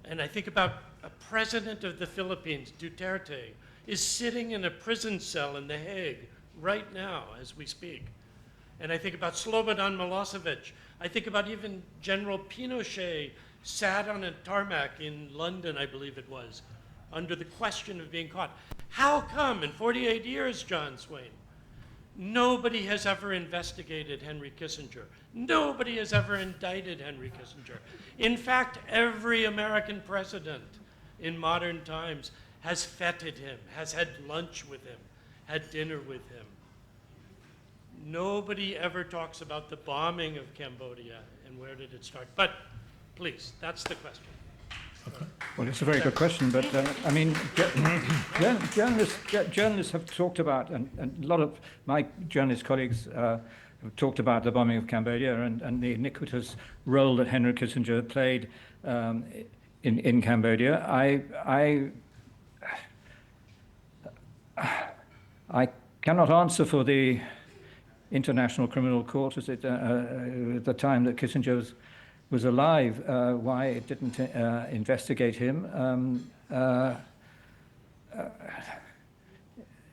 and I think about a president of the Philippines, Duterte, is sitting in a prison cell in The Hague right now as we speak. And I think about Slobodan Milosevic. I think about even General Pinochet sat on a tarmac in London, I believe it was, under the question of being caught. How come in 48 years, Jon Swain, nobody has ever investigated Henry Kissinger? Nobody has ever indicted Henry Kissinger. In fact, every American president in modern times has feted him, has had lunch with him, had dinner with him. Nobody ever talks about the bombing of Cambodia and where did it start. But please, that's the question. Okay. Well, it's a very good question, but I mean, journalists have talked about, and a lot of my journalist colleagues have talked about the bombing of Cambodia and the iniquitous role that Henry Kissinger played in Cambodia. I cannot answer for the International Criminal Court at the time that Kissinger was alive, why it didn't investigate him.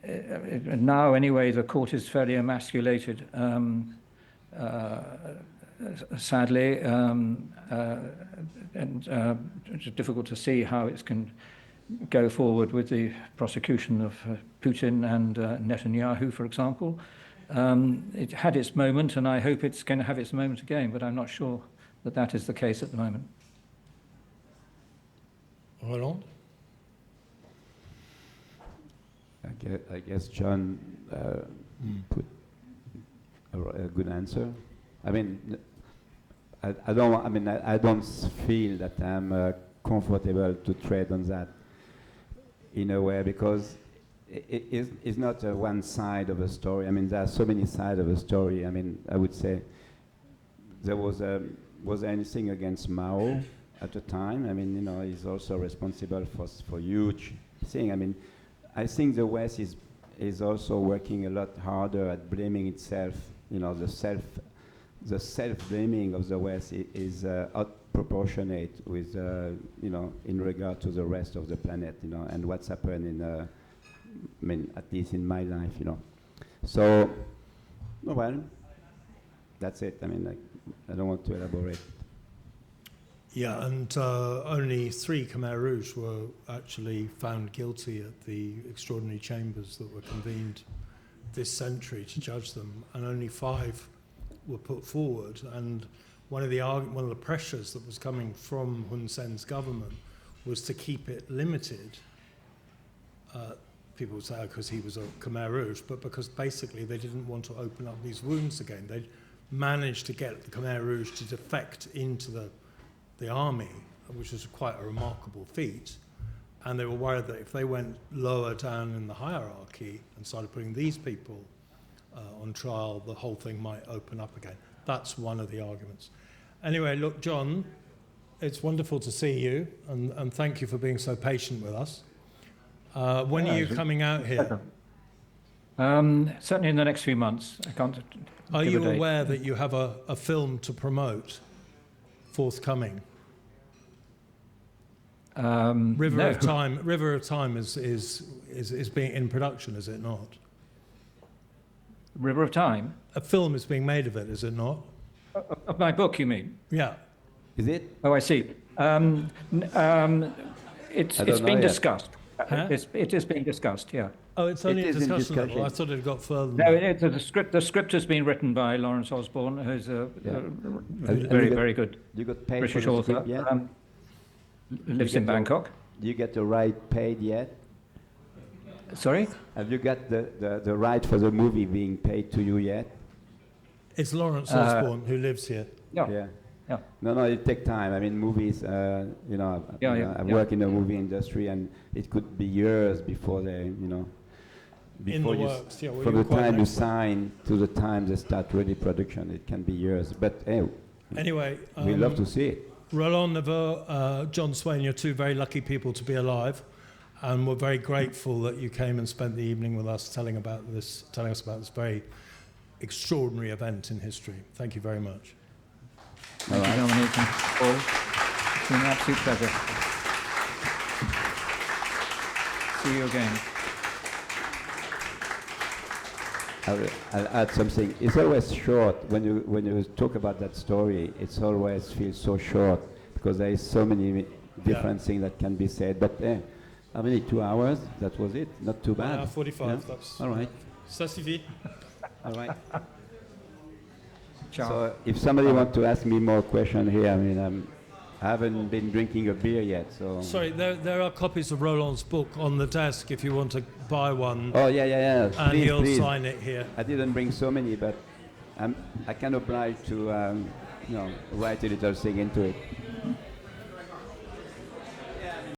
Now, anyway, the court is fairly emasculated, sadly, and it's difficult to see how it can go forward with the prosecution of Putin and Netanyahu, for example. It had its moment, and I hope it's going to have its moment again, but I'm not sure that is the case at the moment. Roland? I guess John put a good answer. I mean, I don't. I mean, I don't feel that I'm comfortable to trade on that in a way, because it's not one side of a story. I mean, there are so many sides of a story. I mean, I would say there was there anything against Mao at the time? I mean, you know, he's also responsible for huge thing. I mean, I think the West is also working a lot harder at blaming itself. You know, the self-blaming of the West is out proportionate with, you know, in regard to the rest of the planet, you know, and what's happened in, I mean, at least in my life, you know. So, well, that's it. I mean, I don't want to elaborate. Yeah, and only 3 Khmer Rouge were actually found guilty at the extraordinary chambers that were convened this century to judge them, and only 5 were put forward. And one of the pressures that was coming from Hun Sen's government was to keep it limited. People would say, because he was a Khmer Rouge, but because basically they didn't want to open up these wounds again. They'd managed to get the Khmer Rouge to defect into the army, which was quite a remarkable feat. And they were worried that if they went lower down in the hierarchy and started putting these people on trial, the whole thing might open up again. That's one of the arguments. Anyway, look, John, it's wonderful to see you, and thank you for being so patient with us. When are you coming out here? Certainly in the next few months. I can't. Are give you a date. aware that you have a film to promote forthcoming? River no. of Time. River of Time is being in production, is it not? River of Time? A film is being made of it, is it not? Of my book, you mean? Yeah. Is it? Oh, I see. It's being discussed. Huh? It is being discussed, yeah. Oh, it's only It a is in discussion level. discussion. I thought it got further. No, the script has been written by Lawrence Osborne, who's a very good You got paid British for the author. script yet? Lives in Bangkok. Do you get the right paid yet? Sorry? Have you got the right for the movie being paid to you yet? It's Lawrence Osborne who lives here. Yeah. No, it takes time. I mean, movies, you know, I work in the movie industry, and it could be years before they, you know, before In the you, works, yeah, well, from you're the quite time an you expert. sign to the time they start ready production, it can be years. But hey, Anyway, we love to see it. Roland Neveu, Jon Swain, you're 2 very lucky people to be alive, and we're very grateful that you came and spent the evening with us telling us about this very extraordinary event in history. Thank you very much. Thank you, Dominique and Paul. It's been an absolute pleasure. See you again. I'll add something. It's always short when you talk about that story. It's always feels so short because there is so many different things that can be said. But how many? 2 hours? That was it. Not too bad. 45. Yeah? That's All right. Ça suffit. All right. Ciao. So if somebody wants to ask me more questions here, I mean, I haven't been drinking a beer yet, so. Sorry, there are copies of Roland's book on the desk if you want to buy one. Oh yeah. And Please, he'll please. sign it here. I didn't bring so many, but I can oblige to, you know, write a little thing into it.